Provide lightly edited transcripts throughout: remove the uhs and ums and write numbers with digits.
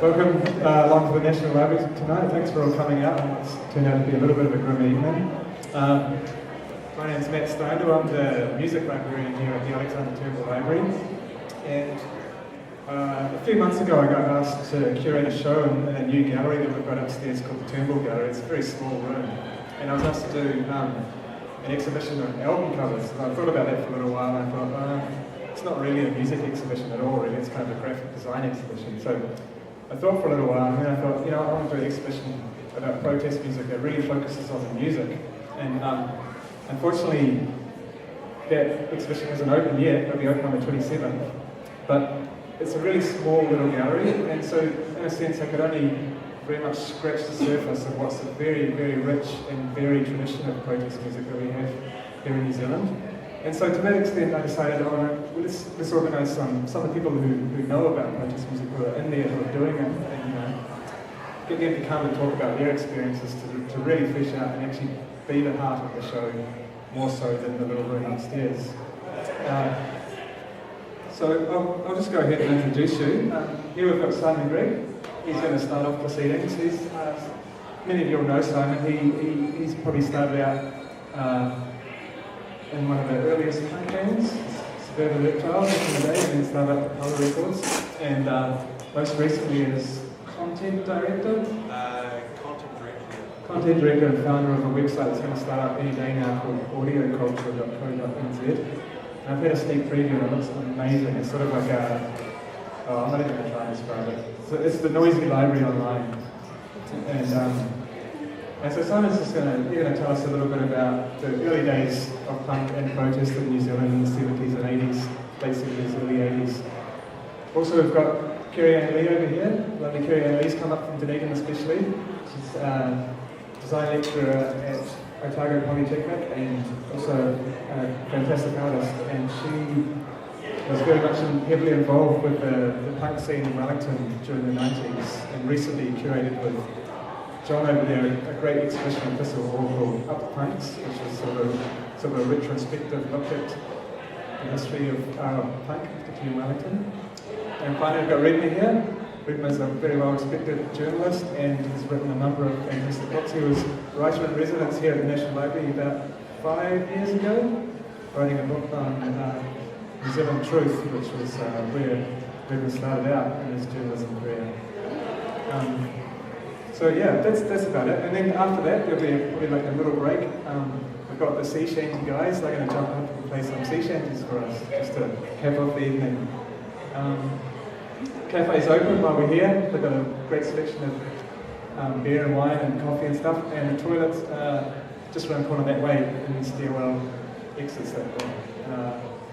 Welcome along to the National Library tonight. Thanks for all coming out. It's turned out to be a little bit of a grim evening. My name's Matt Stone. I'm the music librarian here at the Alexander Turnbull Library. And a few months ago I got asked to curate a show in a new gallery that we've got upstairs called the Turnbull Gallery. It's a very small room. And I was asked to do an exhibition of album covers. And I thought about that for a little while and I thought, it's not really a music exhibition at all, really. It's kind of a graphic design exhibition. So I thought for a little while, and then I thought, I want to do an exhibition about protest music that really focuses on the music. And unfortunately, that exhibition isn't open yet. It'll be open on the 27th. But it's a really small little gallery, and so in a sense, I could only very much scratch the surface of what's a very, very rich and varied tradition of protest music that we have here in New Zealand. And so to that extent, I decided, let's organise some of the people who know about protest music, who are in there, who are doing it, and get them to come and talk about their experiences to really flesh out and actually be the heart of the show, more so than the little room upstairs. So I'll just go ahead and introduce you. Here we've got Simon Grigg. He's going to start off proceedings. Many of you will know Simon. He's probably started out in one of the earliest punk bands, Suburban Reptiles back in the day, and then started up the Color Records. And most recently is content director. Content director and founder of a website that's going to start up any day now called aotearoa.co.nz. And I've had a sneak preview and it looks amazing. It's sort of like I'm not even going to try and describe it. So it's the noisy library online. And so Simon's just going to tell us a little bit about the early days of punk and protest in New Zealand in the 70s and 80s, late 70s, early 80s. Also we've got Kerry Ann Lee over here. Lovely Kerry Ann Lee's come up from Dunedin especially. She's a design lecturer at Otago Polytechnic and also a fantastic artist. And she was very much heavily involved with the punk scene in Wellington during the 90s and recently curated with John over there a great exhibition at Thistle Hall called Up the Punks, which is sort of a retrospective look at the history of punk, particularly in Wellington. And finally we've got Redmer here. Redmer's a very well-respected journalist and has written a number of fantastic books. He was writer-in-residence here at the National Library about 5 years ago, writing a book on New Zealand Truth, which was where Redmer started out in his journalism career. So yeah, that's about it. And then after that, there'll be probably like a little break. We've got the sea shanty guys. They're going to jump up and play some sea shanties for us, just to cap off the evening. Cafe's open while we're here. They've got a great selection of beer and wine and coffee and stuff. And the toilets just around the corner that way, in the stairwell exits that way.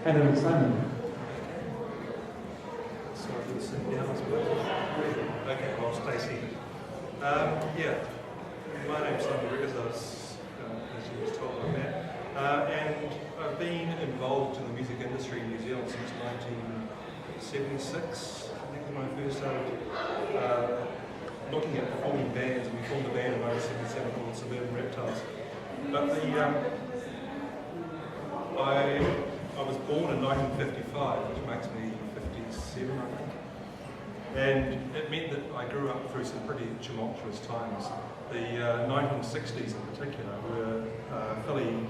Hand over to Simon. Sorry for the sitting down, I suppose. Okay, well, Stacey. My name's Simon Grigg, as you was told by Matt, and I've been involved in the music industry in New Zealand since 1976. I think when I first started looking at performing bands, we formed a band in 1977 called Suburban Reptiles. But I was born in 1955, which makes me 57, I think. And it meant that I grew up through some pretty tumultuous times. The 1960s in particular were fairly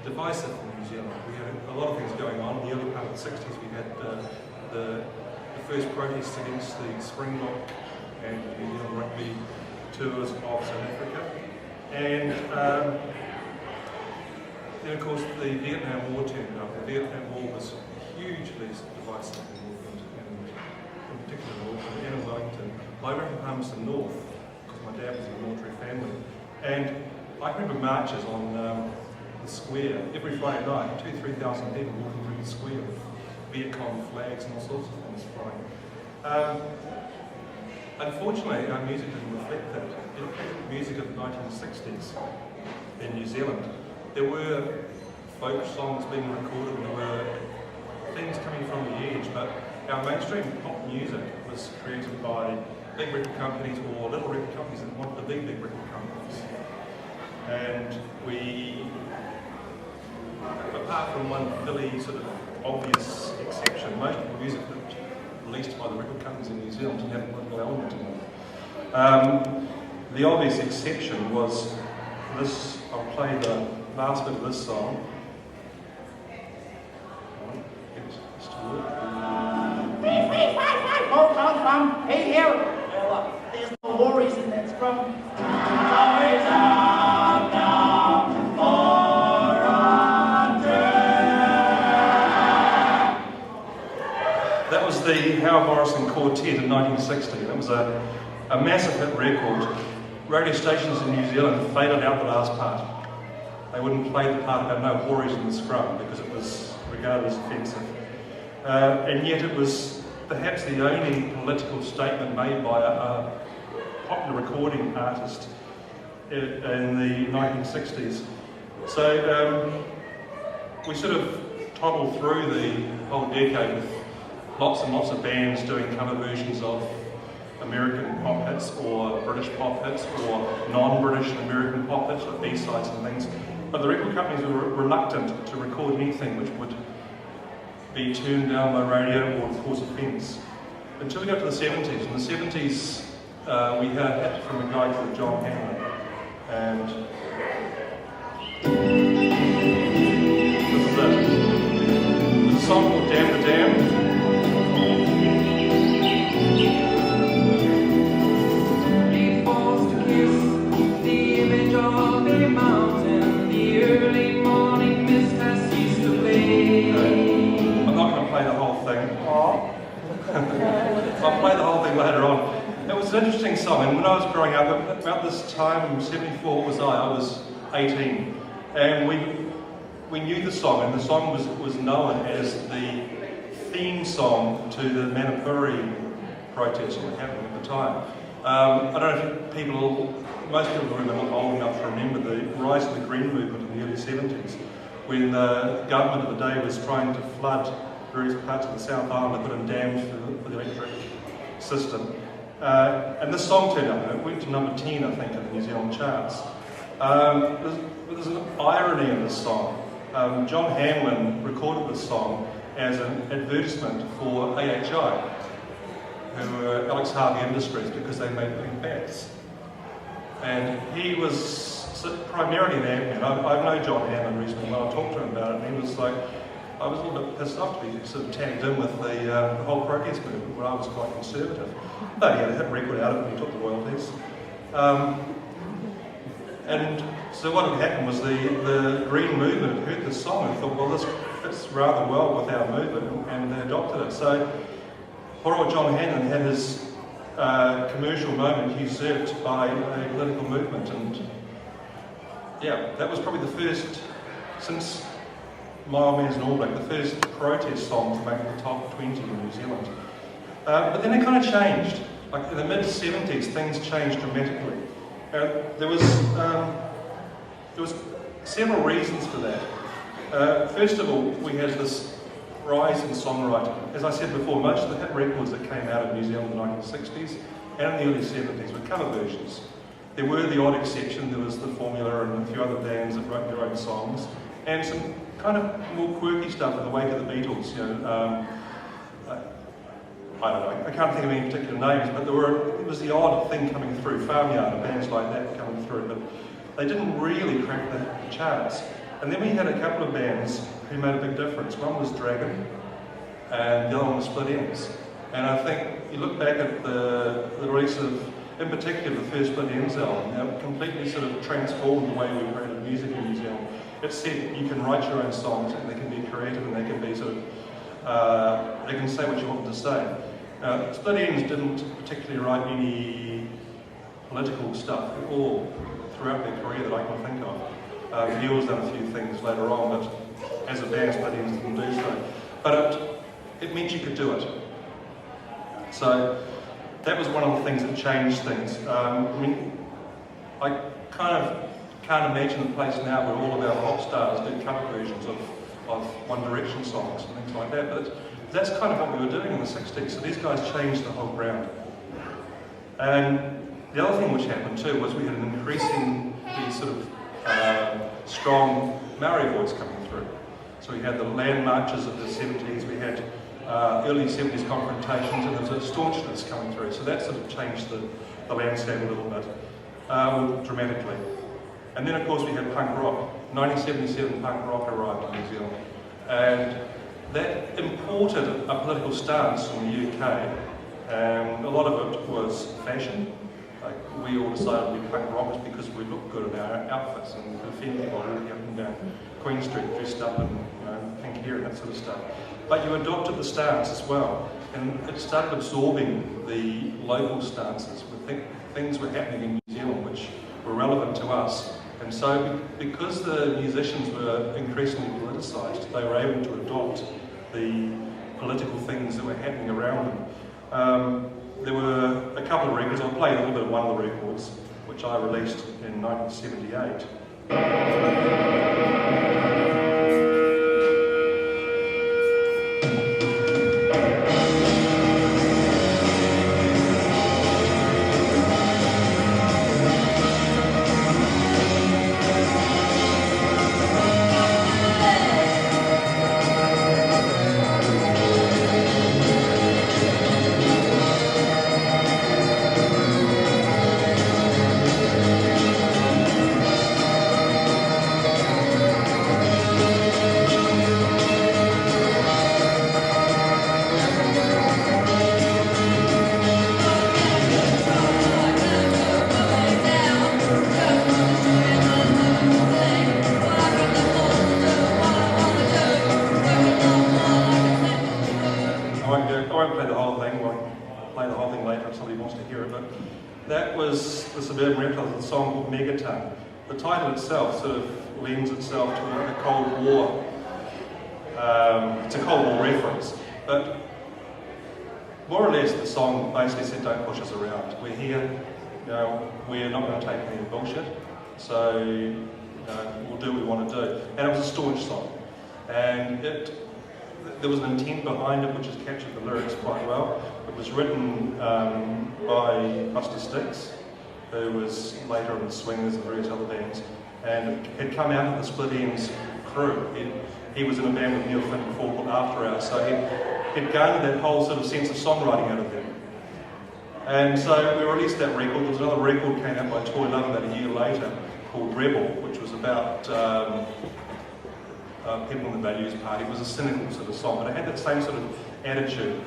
divisive in New Zealand. We had a lot of things going on. In the early part of the 60s we had the first protests against the Springbok and New Zealand rugby tours of South Africa. And then of course the Vietnam War turned up. The Vietnam War was hugely divisive in Auckland, and in particular Auckland and in Wellington. I grew up in Palmerston North because my dad was in a military family, and I remember marches on the square every Friday night, 2,000-3,000 people walking through the square with Viet Cong flags and all sorts of things flying. Unfortunately, our music didn't reflect that. It reflected music of the 1960s in New Zealand. There were folk songs being recorded, and there were things coming from the edge, but our mainstream pop music was created by big record companies or little record companies that wanted to be big record companies. And we, apart from one fairly sort of obvious exception, most of the music that released by the record companies in New Zealand didn't have a political element in it. The obvious exception was this. I'll play the last bit of this song. Hey, here. There's no worries in that scrum. That was the Howard Morrison Quartet in 1960. It was a massive hit record. Radio stations in New Zealand faded out the last part. They wouldn't play the part about no worries in the scrum because it was regarded as offensive. And yet it was perhaps the only political statement made by a popular recording artist in the 1960s. So we sort of toddled through the whole decade with lots and lots of bands doing cover versions of American pop hits or British pop hits or non-British and American pop hits like B-sides and things. But the record companies were reluctant to record anything which would be turned down by radio or cause offence. Until we got to the 70s. In the 70s, we had a hit from a guy called John Hanlon. And this is it. There's a song called Damn the Dam. I'll play the whole thing later on. It was an interesting song, and when I was growing up, about this time, 74 was I was 18, and we knew the song, and the song was known as the theme song to the Manipuri protest that was happening at the time. I don't know if most people are old enough to remember the rise of the Green movement in the early 70s, when the government of the day was trying to flood various parts of the South Island and put in dams for the electric system. And this song turned up, and it went to number 10, I think, in the New Zealand charts. There's an irony in this song. John Hanlon recorded this song as an advertisement for AHI, who were Alex Harvey Industries, because they made big bats. And he was primarily an ad man. I've known John Hanlon recently when I talked to him about it, and he was like, I was a little bit pissed off to be sort of tagged in with the whole protest movement, where I was quite conservative. But he had a hit record out of it and he took the royalties. And so what had happened was the Green movement had heard this song and thought, well, this fits rather well with our movement, and they adopted it. So poor old John Hanlon had his commercial moment usurped by a political movement, and yeah, that was probably the first, since My Old Man's an All Black, the first protest song to make the top 20 in New Zealand. But then it kind of changed. Like in the mid-70s, things changed dramatically. There was several reasons for that. First of all, we had this rise in songwriting. As I said before, most of the hit records that came out of New Zealand in the 1960s and in the early 70s were cover versions. There were the odd exception. There was the Formula and a few other bands that wrote their own songs, and some kind of more quirky stuff in the wake of the Beatles. You know, I don't know, I can't think of any particular names, but it was the odd thing coming through, Farmyard and bands like that coming through, but they didn't really crack the charts. And then we had a couple of bands who made a big difference. One was Dragon, and the other one was Split Ends. And I think you look back at the release of, in particular, the first Split Ends album, it completely sort of transformed the way we created music in New Zealand. It said you can write your own songs, and they can be creative, and they can be sort of, they can say what you want them to say. Split Ends didn't particularly write any political stuff at all throughout their career that I can think of. Neil's done a few things later on, but as a band, Split Ends didn't do so. But it meant you could do it. So that was one of the things that changed things. I mean, I kind of can't imagine a place now where all of our pop stars did cover versions of One Direction songs and things like that, but that's kind of what we were doing in the 60s, so these guys changed the whole ground. And the other thing which happened too was we had an increasingly sort of strong Maori voice coming through. So we had the land marches of the 70s, we had early 70s confrontations, and there was a staunchness coming through, so that sort of changed the the landscape a little bit, dramatically. And then of course we had punk rock. 1977 punk rock arrived in New Zealand. And that imported a political stance from the UK, and a lot of it was fashion. Like, we all decided to be punk rockers because we looked good in our outfits and could offend people walking up and down Queen Street dressed up in pink hair and that sort of stuff. But you adopted the stance as well, and it started absorbing the local stances. Things were happening in New Zealand which were relevant to us. And so, because the musicians were increasingly politicised, they were able to adopt the political things that were happening around them. There were a couple of records. I'll play a little bit of one of the records, which I released in 1978. The title itself sort of lends itself to the Cold War. It's a Cold War reference, but more or less the song basically said, don't push us around. We're here, we're not going to take any bullshit, so we'll do what we want to do. And it was a staunch song, and there was an intent behind it which has captured the lyrics quite well. It was written by Buster Sticks, who was later in the Swingers and various other bands, and had come out of the Split Enz crew. He was in a band with Neil Flint before called Aotearoa, so he'd garnered that whole sort of sense of songwriting out of them. And so we released that record. There was another record came out by Toy Love about a year later called Rebel, which was about people in the Values Party. It was a cynical sort of song, but it had that same sort of attitude.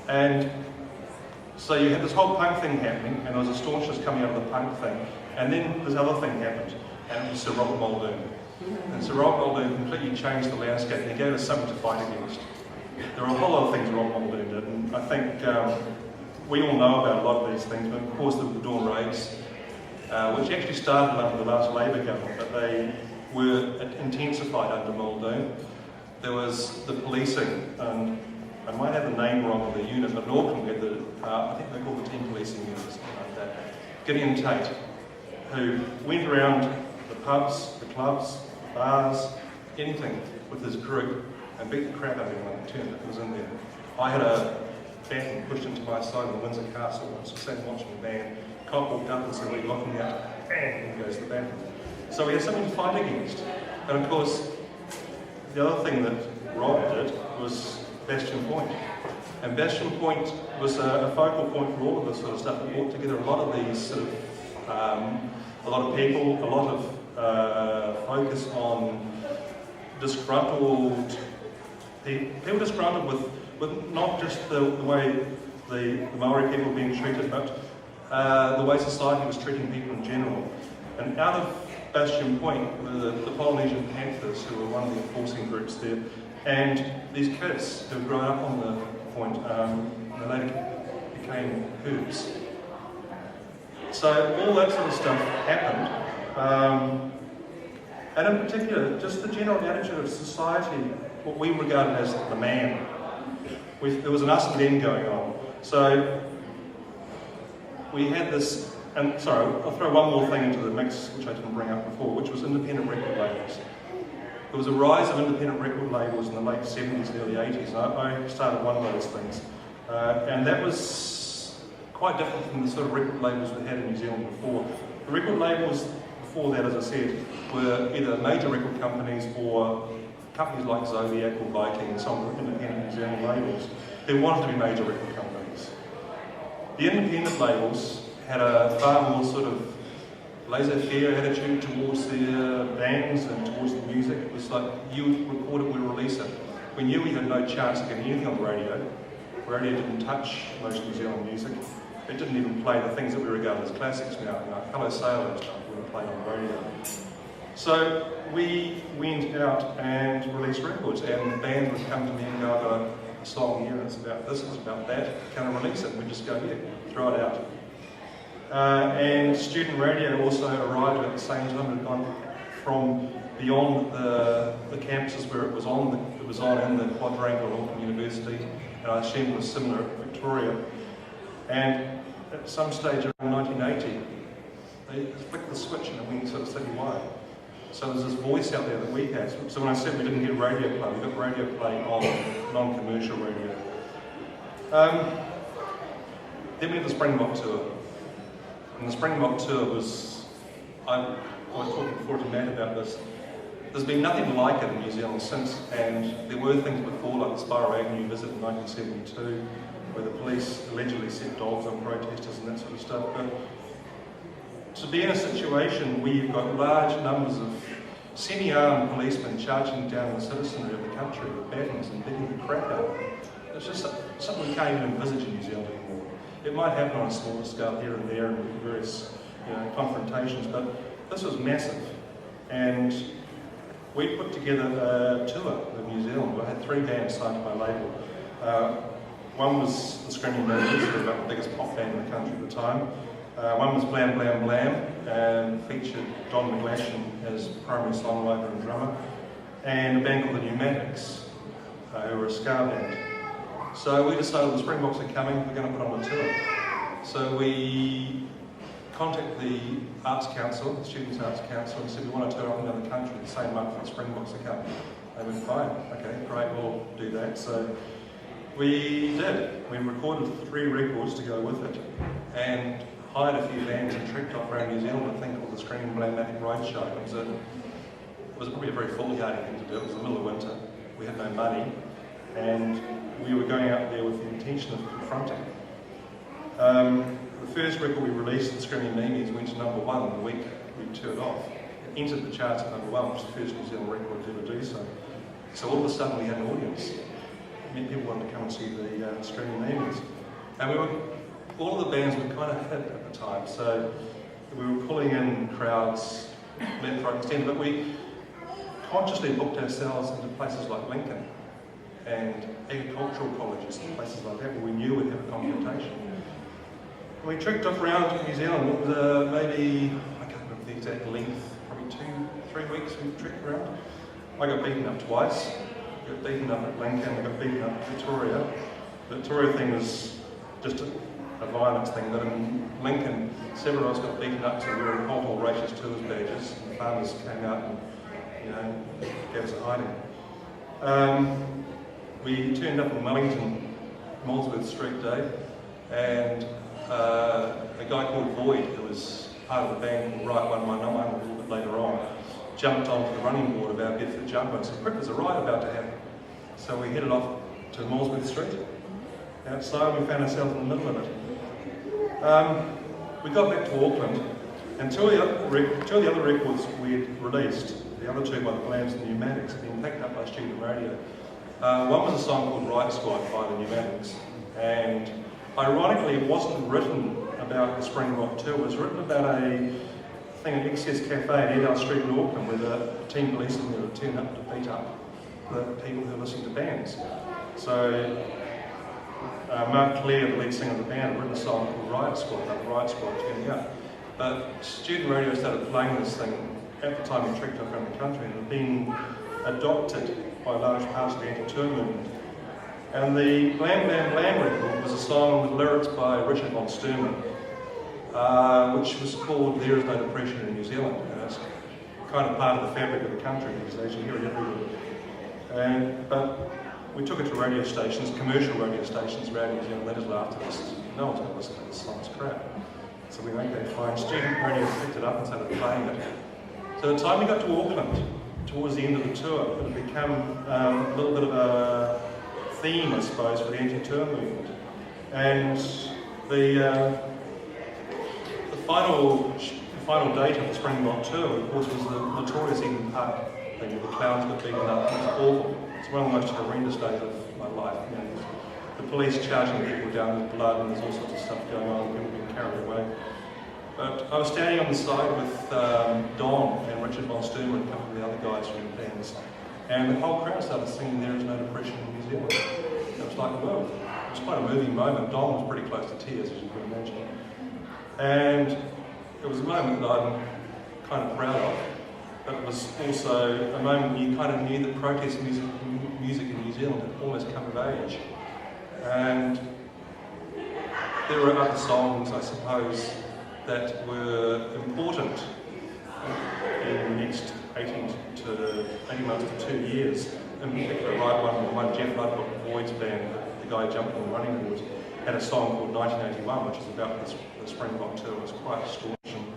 And so you had this whole punk thing happening, and there was a staunchness coming out of the punk thing, and then this other thing happened, and it was Sir Robert Muldoon. And Sir Robert Muldoon completely changed the landscape, and he gave us something to fight against. There are a whole lot of things Robert Muldoon did, and I think we all know about a lot of these things, but of course the Dawn Raids, which actually started under the last Labour government, but they were intensified under Muldoon. There was the policing, and I might have the name wrong of the unit, but in Auckland we had the, I think they called the 10 policing unit or something like that. Gideon Tate, who went around the pubs, the clubs, the bars, anything with his group and beat the crap out of anyone that turned that was in there. I had a baton pushed into my side in Windsor Castle once, I sat watching the band. Cop walked up and said, "What are you looking at?" Bang, in goes the baton. So we had something to fight against. And of course, the other thing that Rob did was Bastion Point. And Bastion Point was a focal point for all of this sort of stuff. It brought together a lot of these sort of, a lot of people, a lot of focus on disgruntled people disgruntled with not just the way the Maori people were being treated, but the way society was treating people in general. And out of Bastion Point were the Polynesian Panthers, who were one of the enforcing groups there, and these kids who had grown up on the point, they later became Hoops. So all that sort of stuff happened, and in particular, just the general attitude of society, what we regarded as the man. There was an us and them going on. So we had this, and sorry, I'll throw one more thing into the mix, which I didn't bring up before, which was independent record labels. There was a rise of independent record labels in the late 70s and early 80s, and I started one of those things. And that was quite different from the sort of record labels we had in New Zealand before. The record labels before that, as I said, were either major record companies or companies like Zodiac or Viking and some independent New Zealand labels who wanted to be major record companies. The independent labels had a far more sort of laissez-faire attitude towards their bands and towards the music. It was like, you record it, we release it. We knew we had no chance of getting anything on the radio. Radio didn't touch most New Zealand music. It didn't even play the things that we regard as classics now. You know, Hello Sailor and stuff weren't played on the radio. So we went out and released records, and the band would come to me and go, I've got a song here, and it's about this, it's about that, can I release it? And we'd just go, yeah, throw it out. And student radio also arrived at the same time. It had gone from beyond the campuses where it was on in the quadrangle of Auckland University, and I assume it was similar at Victoria. And at some stage around 1980, they flicked the switch and it went sort of citywide. So there's this voice out there that we had. So when I said we didn't get radio play, we got radio play on non-commercial radio. Then we had the Springbok tour. And the Springbok tour was, I was talking before to Matt about this, there's been nothing like it in New Zealand since, and there were things before, like the Spiral Avenue visit in 1972, where the police allegedly set dogs on protesters and that sort of stuff. But to be in a situation where you've got large numbers of semi-armed policemen charging down the citizenry of the country with batons and beating the crap out of them, it's just something we can't even envisage in New Zealand anymore. It might happen on a smaller scale here and there in various confrontations, but this was massive. And we put together a tour of New Zealand. I had 3 bands signed to my label. One was the Screaming Millions, who were the biggest pop band in the country at the time. One was Blam Blam Blam, and featured Don McGlashan as primary songwriter and drummer, and a band called the Pneumatics, who were a ska band. So we decided the Springboks are coming, we're going to put on a tour. So we contacted the Arts Council, the Students' Arts Council, and said we want to tour up another country the same month that the Springboks are coming. They went, fine, okay, great, we'll do that. So we did. We recorded 3 records to go with it, and hired a few bands and trekked off around New Zealand, a thing called the Screaming Blammatic Roadshow. It was probably a very foolhardy thing to do. It was the middle of winter, we had no money, and we were going out there with the intention of confronting. The first record we released, the Screaming Memes, went to #1 the week we toured off. It entered the charts at #1, which is the first New Zealand record to ever do so. So all of a sudden we had an audience. Many people wanted to come and see the Screaming Memes. And all of the bands were kind of hit at the time, so we were pulling in crowds left, right, and centre, but we consciously booked ourselves into places like Lincoln and agricultural colleges and places like that where we knew we'd have a confrontation. We trekked off around New Zealand. It was maybe, I can't remember the exact length, probably 2-3 weeks we trekked around. I got beaten up twice. I got beaten up at Lincoln, I got beaten up at Victoria. The Victoria thing was just a violence thing, but in Lincoln, several of us got beaten up to wearing whole racist tours badges, and the farmers came out and gave us a hiding. We turned up in Wellington, Molesworth Street Day, and a guy called Boyd, who was part of the band called Right One My Nine a little bit later on, jumped onto the running board of our Bedford jumper and said, quick, there's a riot about to happen. So we headed off to Molesworth Street. Outside, we found ourselves in the middle of it. We got back to Auckland, and two of the other records we'd released, the other 2 by the Blams and the Pneumatics, had been picked up by student radio. One was a song called Riot Squad by the Pneumatics, and ironically it wasn't written about the Springbok tour, it was written about a thing at Excess Cafe at Edale Street in Auckland where the team policemen were turned up to beat up the people who were listening to bands. So Mark Clear, the lead singer of the band, had written a song called Riot Squad about the Riot Squad turning up. But student radio started playing this thing at the time we trekked up around the country, and it had been adopted by large parts of the anti-tour movement. And the Blam Blam Blam record was a song with lyrics by Richard von Sturman, which was called There Is No Depression in New Zealand. And it's kind of part of the fabric of the country these days, you hear it everywhere. But we took it to radio stations, commercial radio stations around New Zealand. They just laughed at us. No one's going to listen to this song, it's crap. So we went, okay, fine. Student radio picked it up and started playing it. So the time we got to Auckland, towards the end of the tour, it had become a little bit of a theme, I suppose, for the anti-tour movement. And The final date of the Springbok tour, of course, was the notorious Eden Park thing where the clowns got beaten up. It was awful. It's one of the most horrendous days of my life. You know, the police charging people down with blood, and there's all sorts of stuff going on, people being carried away. But I was standing on the side with Don and Richard Von Sturmer and a couple of the other guys from the bands, and the whole crowd started singing "There Is No Depression in New Zealand." It was like, well, it was quite a moving moment. Don was pretty close to tears, as you can imagine. And it was a moment that I'm kind of proud of, but it was also a moment when you kind of knew that protest music in New Zealand had almost come of age. And there were other songs, I suppose, that were important in the next 18 months to 2 years. In particular, one Jeff Ludwig Boyd's band, the guy jumping on the running boards, had a song called 1981, which is about the Springbok tour. It was quite astonishing.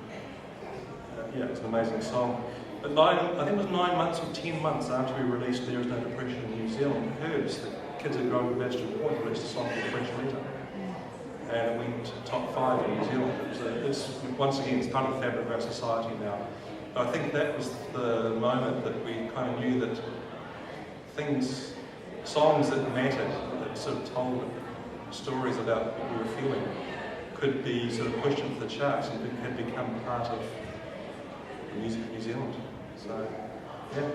Yeah, it's an amazing song. But I think it was 9 months or 10 months after we released There Is No Depression in New Zealand, Herbs, the kids had grown with Vegetable Point, released a song called French Letter. And it went top 5 in New Zealand. Once again, it's part of the fabric of our society now. But I think that was the moment that we kind of knew that songs that mattered, that sort of told stories about what we were feeling, could be sort of pushed into the charts and had become part of the music of New Zealand. So, yeah.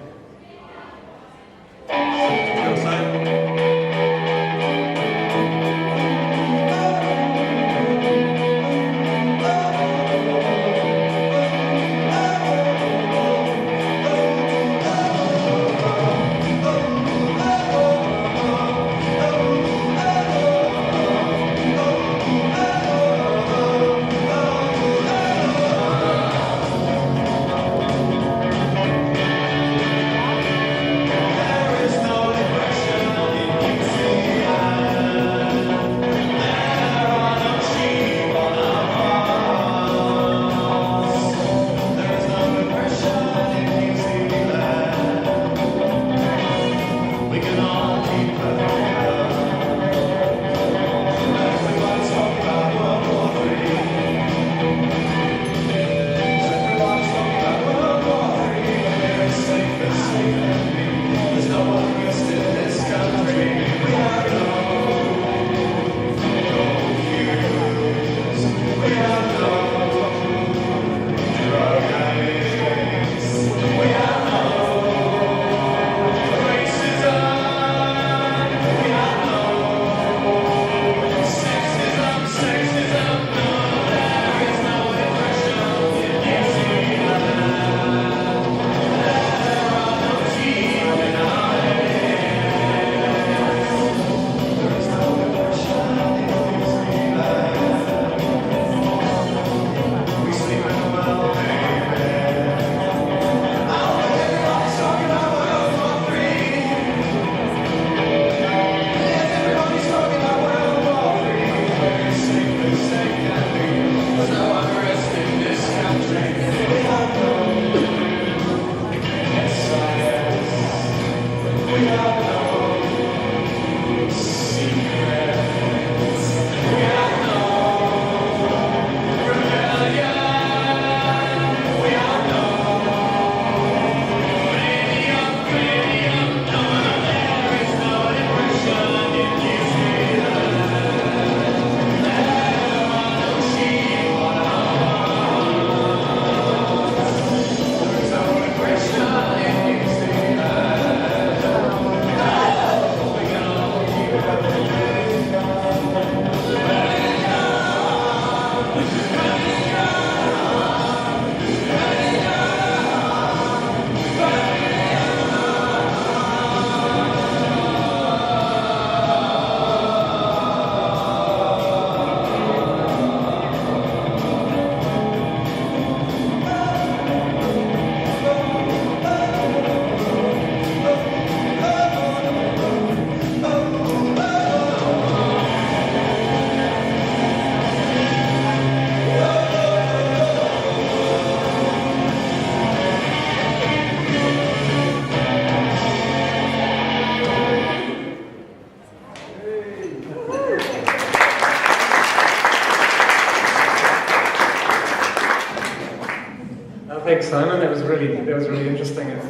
Thanks, Simon. That was really interesting. It's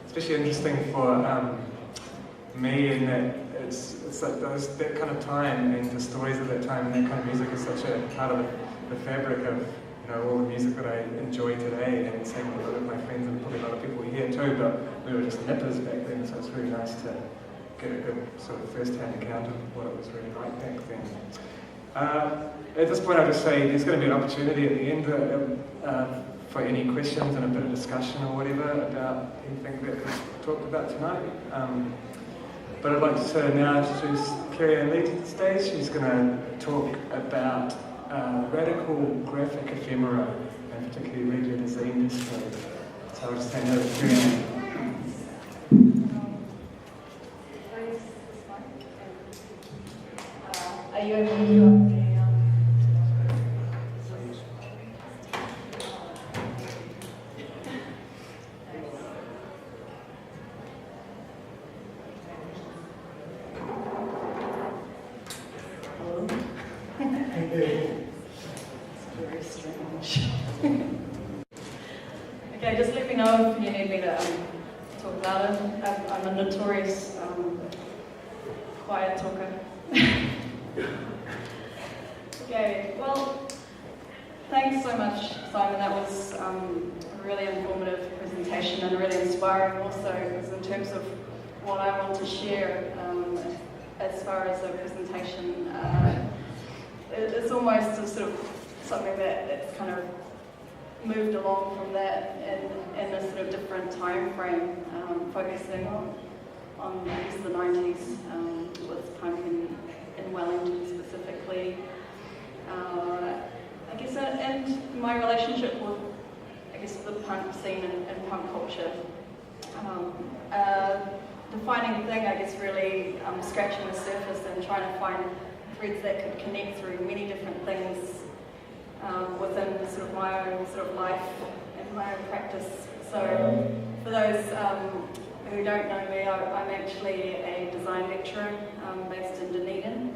especially interesting for me in that it's like that kind of time and the stories of that time and that kind of music is such a part of the fabric of all the music that I enjoy today, and same with a lot of my friends and probably a lot of people here too. But we were just nippers back then, so it's really nice to get a good sort of first-hand account of what it was really like back then. At this point, I'll just say there's going to be an opportunity at the end for any questions and a bit of discussion or whatever about anything that was talked about tonight. But I'd like to now introduce Kerry Ann Lee to the stage. She's going to talk about radical graphic ephemera, and particularly Letter Zine Distro. So I'll just hand over to Kerry Ann. Are you able to do it? Very strange. Okay, just let me know if you need me to talk about it. I'm a notorious quiet talker. Okay, well, thanks so much, Simon. That was a really informative presentation and really inspiring also, because in terms of what I want to share as far as the presentation, it's almost a sort of something that's kind of moved along from that in a sort of different time frame, focusing on I guess the 90s with punk in Wellington specifically. I guess and my relationship with the punk scene and punk culture. Defining thing, I guess, really scratching the surface and trying to find threads that could connect through many different things within sort of my own sort of life and my own practice. So for those who don't know me, I'm actually a design lecturer based in Dunedin,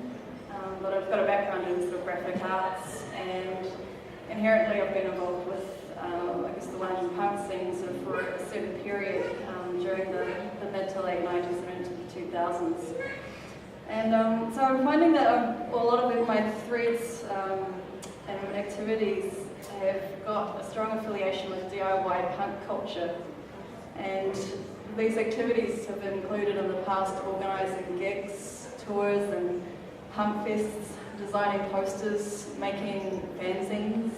but I've got a background in sort of graphic arts, and inherently I've been involved with the Wellington punk scene sort of for a certain period during the mid to late 90s and into the 2000s. And so I'm finding that a lot of my threads and activities have got a strong affiliation with DIY punk culture, and these activities have included in the past organising gigs, tours and punk fests, designing posters, making fanzines,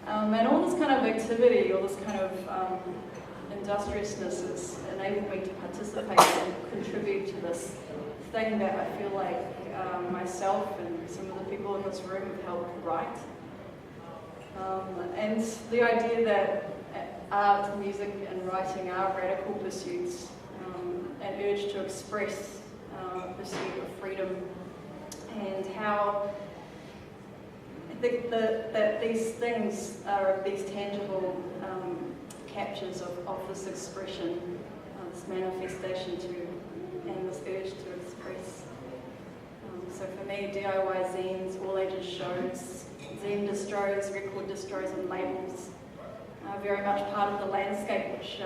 and all this kind of activity, all this kind of industriousness has enabled me to participate and contribute to this thing that I feel like myself and some of the people in this room have helped write. And the idea that art, music and writing are radical pursuits, an urge to express pursuit of freedom, and how that these things are these tangible captures of this expression, this manifestation and this urge to express. So for me, DIY zines, all ages shows, zine distros, record distros and labels are very much part of the landscape, which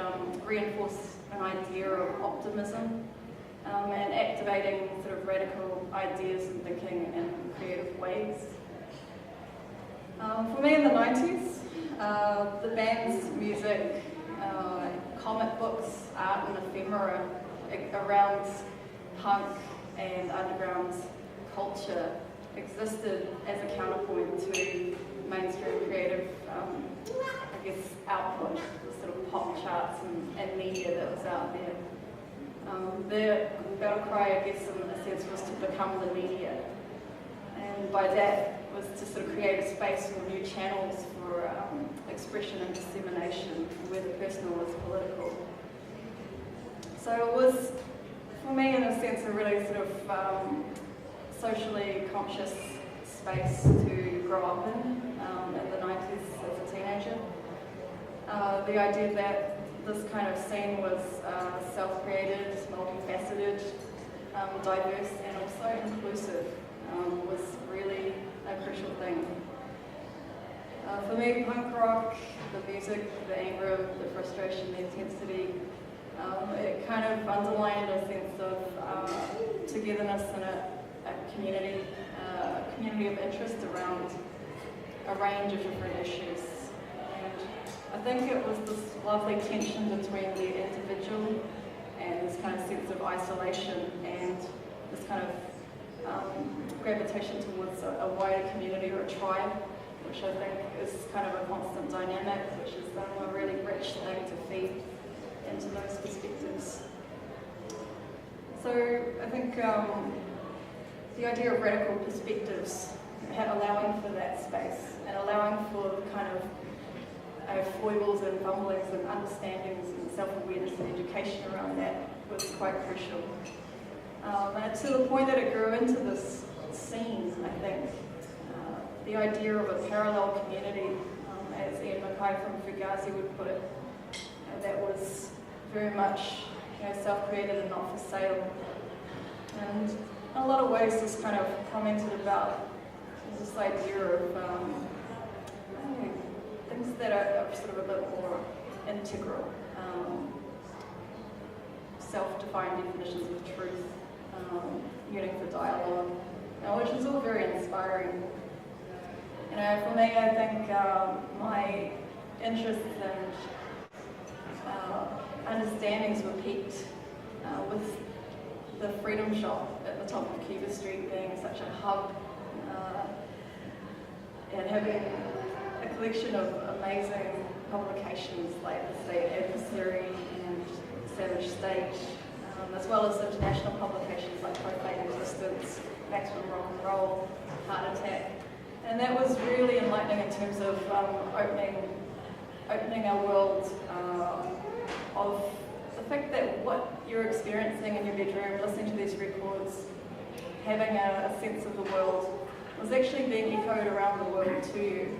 reinforce an idea of optimism and activating sort of radical ideas and thinking in creative ways. For me in the 90s, the band's music, comic books, art and ephemera around punk and underground culture existed as a counterpoint to mainstream creative, output, the sort of pop charts and media that was out there. The battle cry, in a sense, was to become the media. And by that was to sort of create a space for new channels for expression and dissemination, whether personal was political. So it was, for me, in a sense, a really sort of socially conscious space to grow up in the 90s as a teenager. The idea that this kind of scene was self-created, multifaceted, diverse and also inclusive was really a crucial thing. For me, punk rock, the music, the anger, the frustration, the intensity, it kind of underlined a sense of togetherness and a community of interest around a range of different issues. And I think it was this lovely tension between the individual and this kind of sense of isolation and this kind of gravitation towards a wider community or a tribe, which I think is kind of a constant dynamic, which is a really rich thing to feed into those perspectives. So I think the idea of radical perspectives, allowing for that space and allowing for kind of foibles and fumblings and understandings and self-awareness and education around that was quite crucial. And to the point that it grew into this scene, I think, the idea of a parallel community, as Ian Mackay from Fugazi would put it, that was very much self-created and not for sale. And in a lot of ways, this kind of commented about this idea of things that are sort of a bit more integral, self-defined definitions of truth, yearning for dialogue, which is all very inspiring. For me, I think my interests and understandings were piqued with the Freedom Shop at the top of Cuba Street being such a hub and having a collection of amazing publications like the State Adversary and Savage State, as well as international publications like Profane Existence, Maximum Rock and Roll, Heart Attack. And that was really enlightening in terms of opening our world of the fact that what you're experiencing in your bedroom, listening to these records, having a sense of the world, was actually being echoed around the world to you.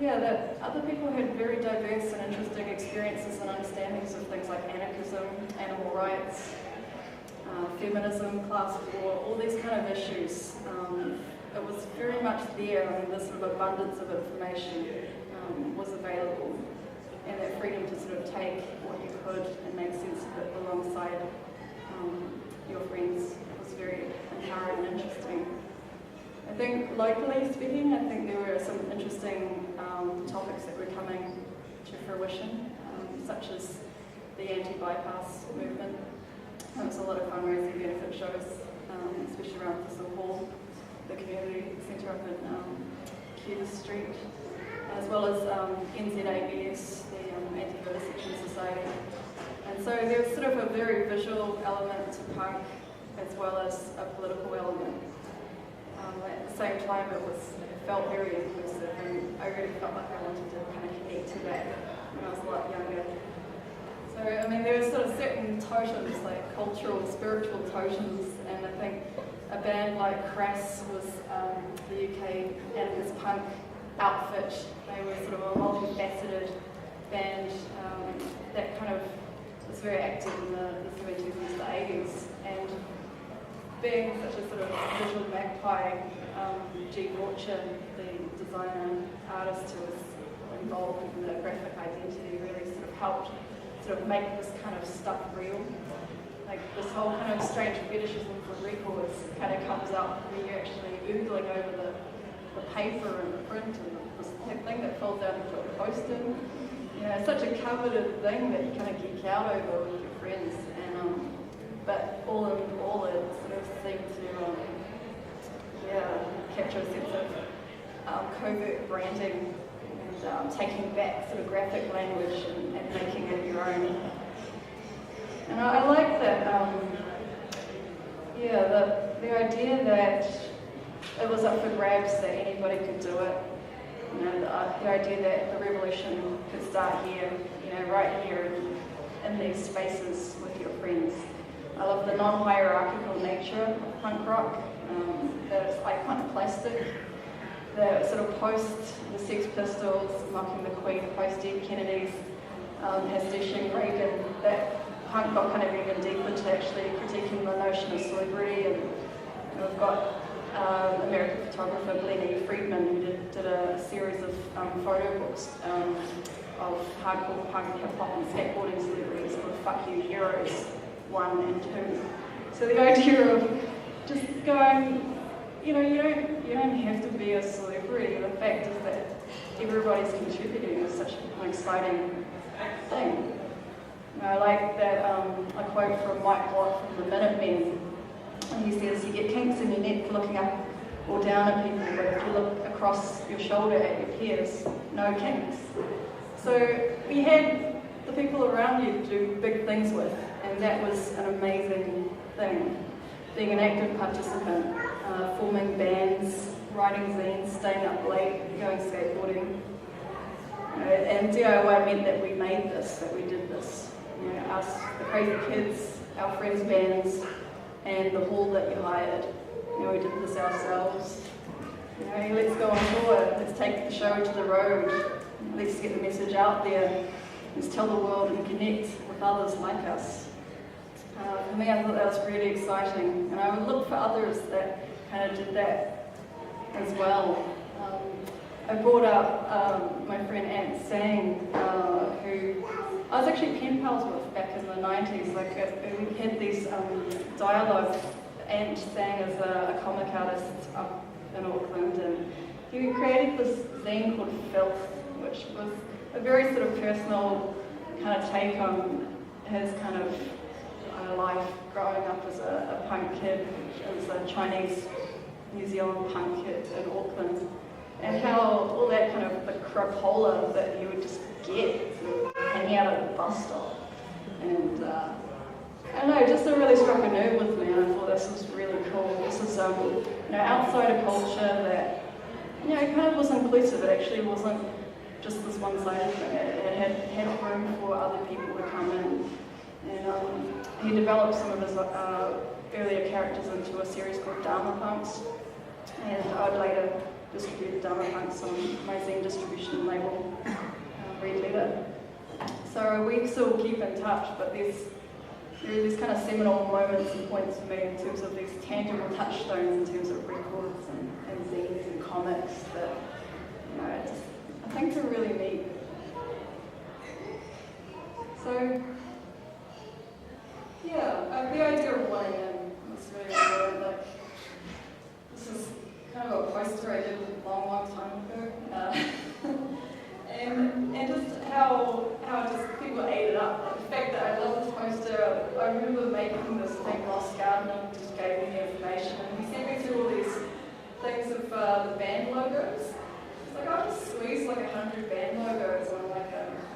That other people had very diverse and interesting experiences and understandings of things like anarchism, animal rights, feminism, class war, all these kind of issues. It was very much there, and this sort of abundance of information was available, and that freedom to sort of take what you could and make sense of it alongside your friends was very empowering and interesting. I think locally speaking, I think there were some interesting topics that were coming to fruition, such as the anti-bypass movement. There was a lot of fundraising benefit shows, especially around Thistle Hall, the community centre up in Cuba Street, as well as NZABS, the Anti-Vivisection Society. And so there was sort of a very visual element to punk as well as a political element. At the same time, it felt very inclusive, and I really felt like I wanted to kind of connect to that when I was a lot younger. So, I mean, there were sort of certain totems, like cultural, spiritual totems, and I think a band like Crass was the UK anarchist punk outfit. They were sort of a multifaceted band that kind of was very active in the 70s and the 80s. And being such a sort of visual magpie, G. Borcher, the designer, artist who was involved in the graphic identity, really sort of helped sort of make this kind of stuff real. Like this whole kind of strange fetishism for records kind of comes up when you're actually oogling over the paper and the print and this thing that falls out into a poster. It's such a coveted thing that you kind of geek out over with your friends. But all in all, it sort of seemed to capture a sense of covert branding and taking back sort of graphic language and making it your own. And I like that, the idea that it was up for grabs, that anybody could do it. The idea that the revolution could start here, right here in these spaces with your friends. I love the non-hierarchical nature of punk rock, that it's iconoclastic, that sort of post the Sex Pistols, mocking the Queen, post Dead Kennedys, hashtag Reagan, that punk got kind of even deeper to actually critiquing the notion of celebrity, and we've got American photographer Glennie Friedman, who did a series of photo books of hardcore punk, hip-hop and skateboarding celebrities called Fuck You Heroes 1 and 2. So the idea of just going, you don't have to be a celebrity. The fact is that everybody's contributing is such an exciting thing. I like that a quote from Mike Watt from the Minutemen. And he says, "You get kinks in your neck for looking up or down at people, but if you look across your shoulder at your peers, no kinks." So we had the people around you to do big things with, and that was an amazing thing. Being an active participant, forming bands, writing zines, staying up late, going skateboarding. And DIY meant that we made this, that we did this. Us, the crazy kids, our friends' bands, and the hall that you hired. We did this ourselves. Let's go on tour, let's take the show to the road, let's get the message out there, let's tell the world and connect with others like us. For me, I thought that was really exciting, and I would look for others that kind of did that as well. I brought up my friend Ant Sang, who I was actually pen pals with back in the 90s. We had these dialogues. Ant Sang is a comic artist up in Auckland, and he created this zine called Filth, which was a very sort of personal kind of take on his kind of life growing up as a punk kid, as a Chinese New Zealand punk kid in Auckland, and how all that kind of the crapola that you would just get hanging out at the bus stop. And I don't know, it just really struck a nerve with me, and I thought this was really cool. This is outside a culture that it kind of was inclusive. It actually wasn't just this one-sided thing. It had room for other people to come in. And he developed some of his earlier characters into a series called Dharma Punks, and I'd later distribute Dharma Punks on my zine distribution label, Red Letter. So we still keep in touch, but there are these kind of seminal moments and points for me in terms of these tangible touchstones in terms of records and zines and comics that I think are really neat. So the idea of weighing in was really important. This is kind of a poster I did a long time ago. And just how just people ate it up. The fact that I love this poster, I remember making this thing, Lost Gardener, just gave me the information, and he sent me through all these things of the band logos. It's like I just squeezed 100 band logos on an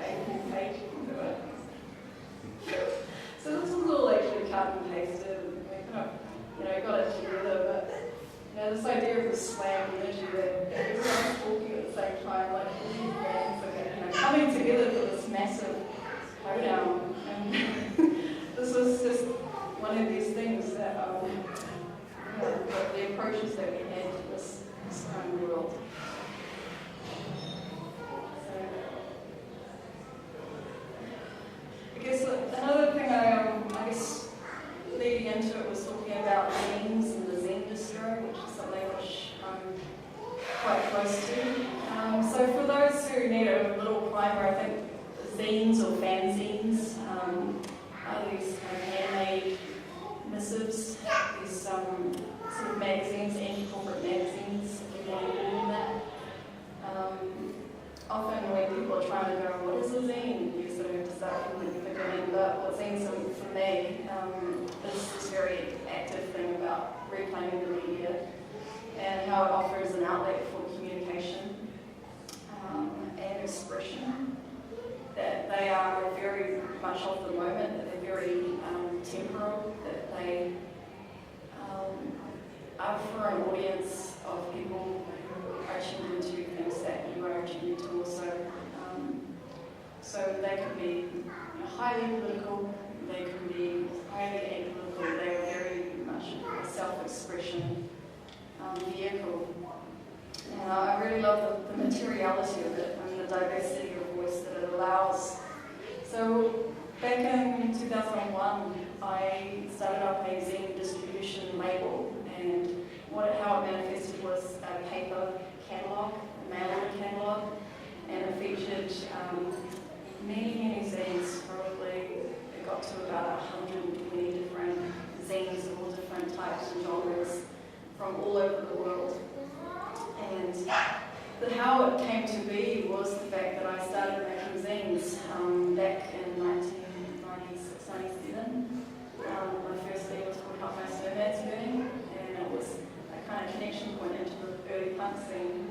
A4 page into it. So this was all actually cut and pasted, and we kind of, got it together, but this idea of the slam energy that everyone's talking at the same time, all these bands are coming together for this massive hoedown. And this was just one of these things that, the approaches that we had to this world. So, I guess another thing I guess leading into it was talking about zines and the Zine Distro, which is something which I'm quite close to. So for those who need a little primer, I think zines or fanzines are these kind of handmade missives, these sort of magazines, anti-corporate magazines, if you want to call them that. Often when people are trying to go, what is a zine? You sort of have to start from the beginning, but what zines for me is this very active thing about reclaiming the media and how it offers an outlet for communication and expression. That they are very much of the moment, that they're very temporal, that they are for an audience of people who are tuned into things that you are tuned to also. So they can be highly political, they can be highly apolitical, they are very much a self-expression vehicle. And I really love the materiality of it and the diversity of voice that it allows. So back in 2001, I started up a zine distribution label, and how it manifested was a paper catalogue, a mail order catalogue, and it featured many zines. Probably it got to about 120 different zines of all different types and genres from all over the world. And how it came to be was the fact that I started making zines back in 1996, 97. My first zine was called Help My Snowman's Burning, and it was a kind of connection point into the early punk scene.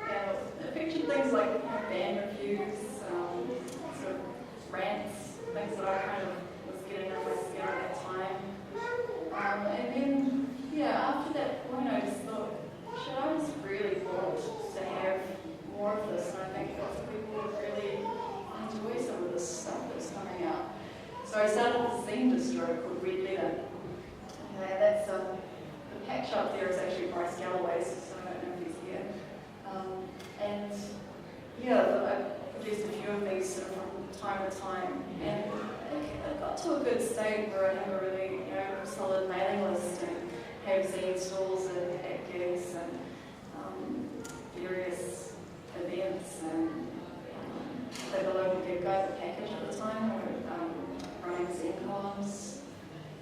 And it featured things like band reviews, sort of rants, things that I kind of was getting up my skin at that time. And then, after that point, I just thought, shit, I was really bored to have more of this, and I think lots of people would really enjoy some of this stuff that's coming out. So I started this zine distro called Redmer. That's the patch up there is actually Bryce Galloway's, so I don't know if he's here. I produced a few of these sort of from time to time, and it got to a good state where I have a really solid mailing list and have zine stalls at gigs and various events, and the local gig guys at Package at the time were running zine columns.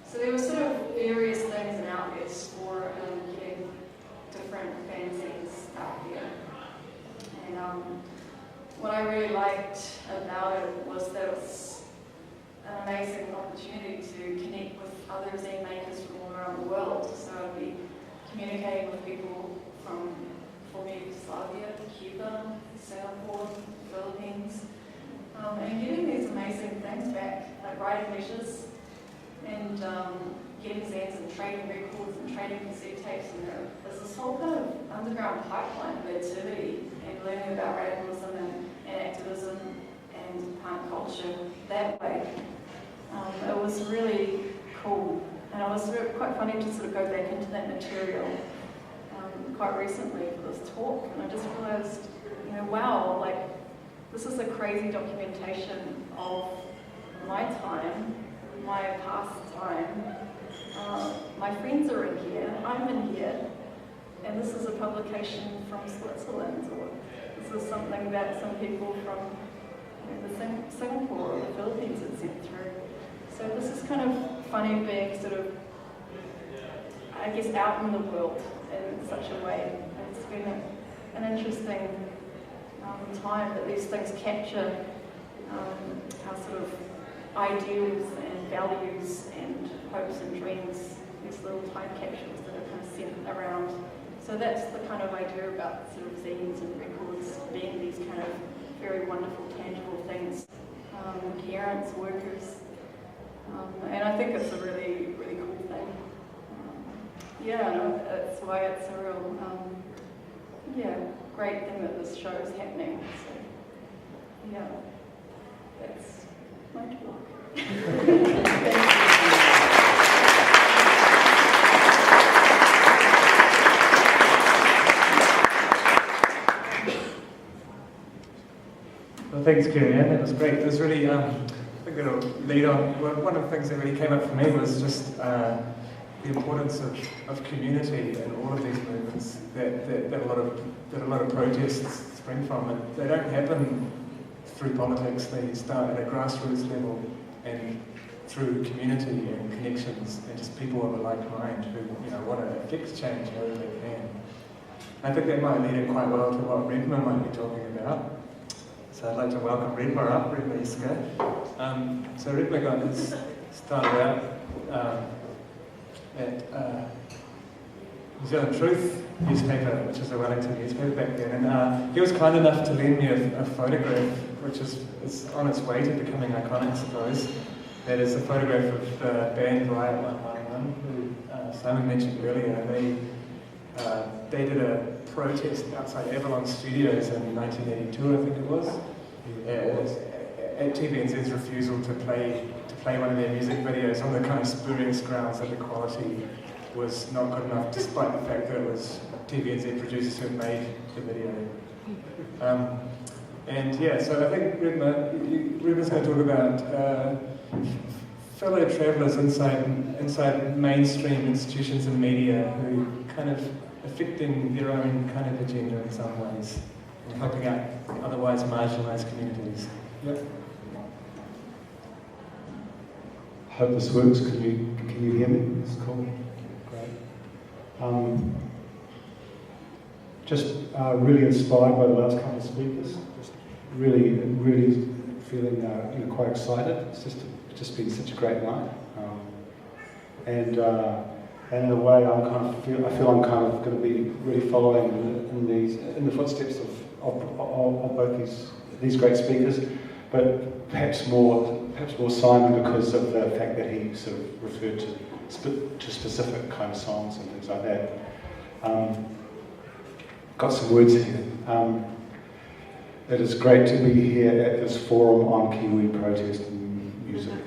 So there were sort of various things and outlets for getting different fanzines out there. And what I really liked about it was that it was an amazing opportunity to connect with other zine makers from all around the world. So I'd be communicating with people from former Yugoslavia, Cuba, Singapore, Philippines, and getting these amazing things back, like writing letters and getting zines and trading records and trading cassette tapes. And there's this whole kind of underground pipeline of activity and learning about radicalism and activism and punk culture that way. It was really cool, and it was quite funny to sort of go back into that material quite recently for this talk, and I just realised, wow, like this is a crazy documentation of my time, my past time. My friends are in here, I'm in here, and this is a publication from Switzerland, or this is something that some people from Singapore or the Philippines had sent through. So this is kind of funny being sort of, I guess, out in the world in such a way. It's been an interesting time that these things capture our sort of ideals and values and hopes and dreams, these little time capsules that are kind of sent around. So that's the kind of idea about sort of zines and records being these kind of very wonderful, tangible things, parents, workers, and I think it's a really, really cool thing. That's why it's a real, great thing that this show is happening. So, that's my talk. Well, thanks, Kerry Ann. That was great. It was really, I think it'll lead on. One of the things that really came up for me was just the importance of community in all of these movements that a lot of protests spring from. And they don't happen through politics. They start at a grassroots level and through community and connections and just people of a like mind who want to affect change however they can. I think that might lead in quite well to what Redmer might be talking about. So I'd like to welcome Redmer up, Redmer Yska. So Redmer got his started out at New Zealand Truth newspaper, which is a Wellington newspaper back then, and he was kind enough to lend me a photograph, which is on its way to becoming iconic, I suppose. That is a photograph of the band Riot 111, who Simon mentioned earlier, and they did a protest outside Avalon Studios in 1982, I think it was, at TVNZ's refusal to play one of their music videos on the kind of spurious grounds that the quality was not good enough, despite the fact that it was TVNZ producers who made the video. So I think Redmer's going to talk about fellow travellers inside mainstream institutions and media who kind of affecting their own kind of agenda in some ways, and helping out otherwise marginalised communities. Yep. Hope this works. Can you hear me? It's cool. Great. Just really inspired by the last couple of speakers. Just really feeling quite excited. It's just been such a great night. And in a way, I feel I'm kind of going to be really following in the footsteps of both these great speakers, but perhaps more Simon, because of the fact that he sort of referred to specific kind of songs and things like that. Got some words here. It is great to be here at this forum on Kiwi protest and music.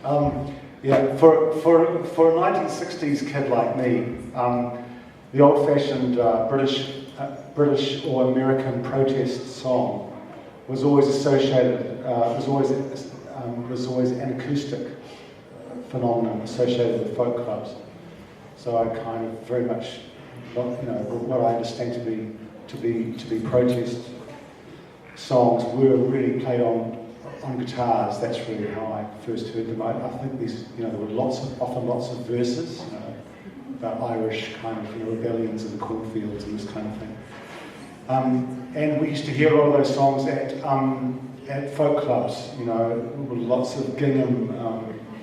For a 1960s kid like me, the old-fashioned British or American protest song was always associated, was always an acoustic phenomenon associated with folk clubs. So I kind of very much, what I understand to be protest songs were really played on guitars. That's really how I first heard them. I think there were often lots of verses, about Irish kind of rebellions in the cornfields and this kind of thing. And we used to hear a lot of those songs at folk clubs, with lots of gingham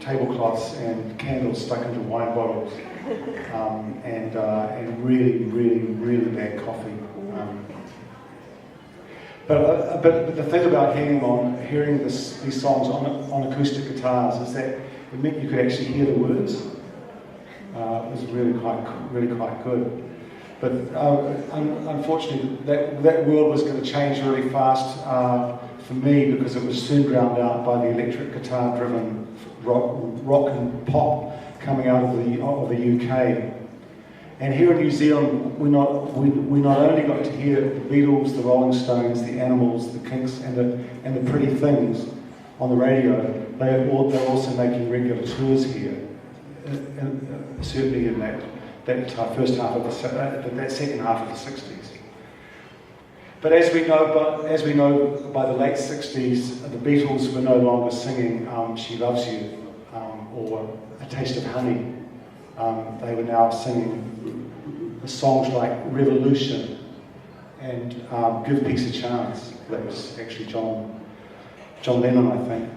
tablecloths and candles stuck into wine bottles, and really bad coffee. But the thing about hearing these songs on acoustic guitars is that it meant you could actually hear the words. It was really quite good. But unfortunately, that world was going to change really fast for me, because it was soon drowned out by the electric guitar-driven rock and pop coming out of the UK. And here in New Zealand, we not only got to hear the Beatles, the Rolling Stones, the Animals, the Kinks, and the Pretty Things on the radio. They're also making regular tours here, certainly in that first half of that second half of the 60s. But as we know, by the late 60s, the Beatles were no longer singing "She Loves You" or "A Taste of Honey." They were now singing songs like "Revolution" and "Give Peace a Chance." That was actually John Lennon, I think.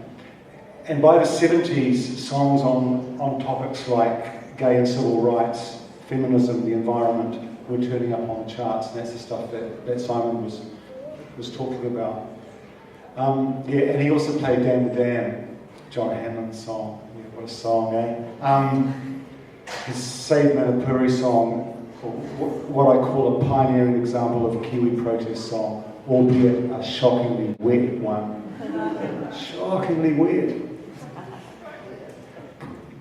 And by the 70s, songs on topics like gay and civil rights, feminism, the environment, were turning up on the charts, and that's the stuff that Simon was talking about. And he also played "Damn the Dam," John Hammond's song. Yeah, what a song, eh? His "Save Manapuri" song, what I call a pioneering example of a Kiwi protest song, albeit a shockingly wet one. Shockingly wet.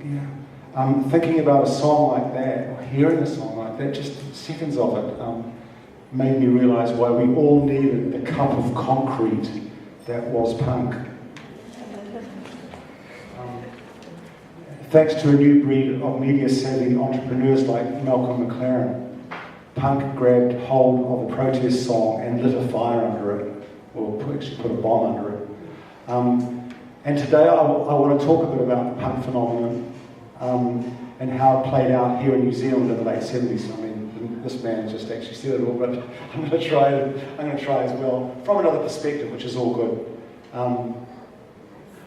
Yeah. Thinking about a song like that, or hearing a song like that, just seconds of it, made me realise why we all needed the cup of concrete that was punk. Thanks to a new breed of media-savvy entrepreneurs like Malcolm McLaren, punk grabbed hold of a protest song and lit a fire under it, or actually put a bomb under it. And today I want to talk a bit about the punk phenomenon and how it played out here in New Zealand in the late 70s. I mean, this man just actually said it all, but I'm going to try as well from another perspective, which is all good. And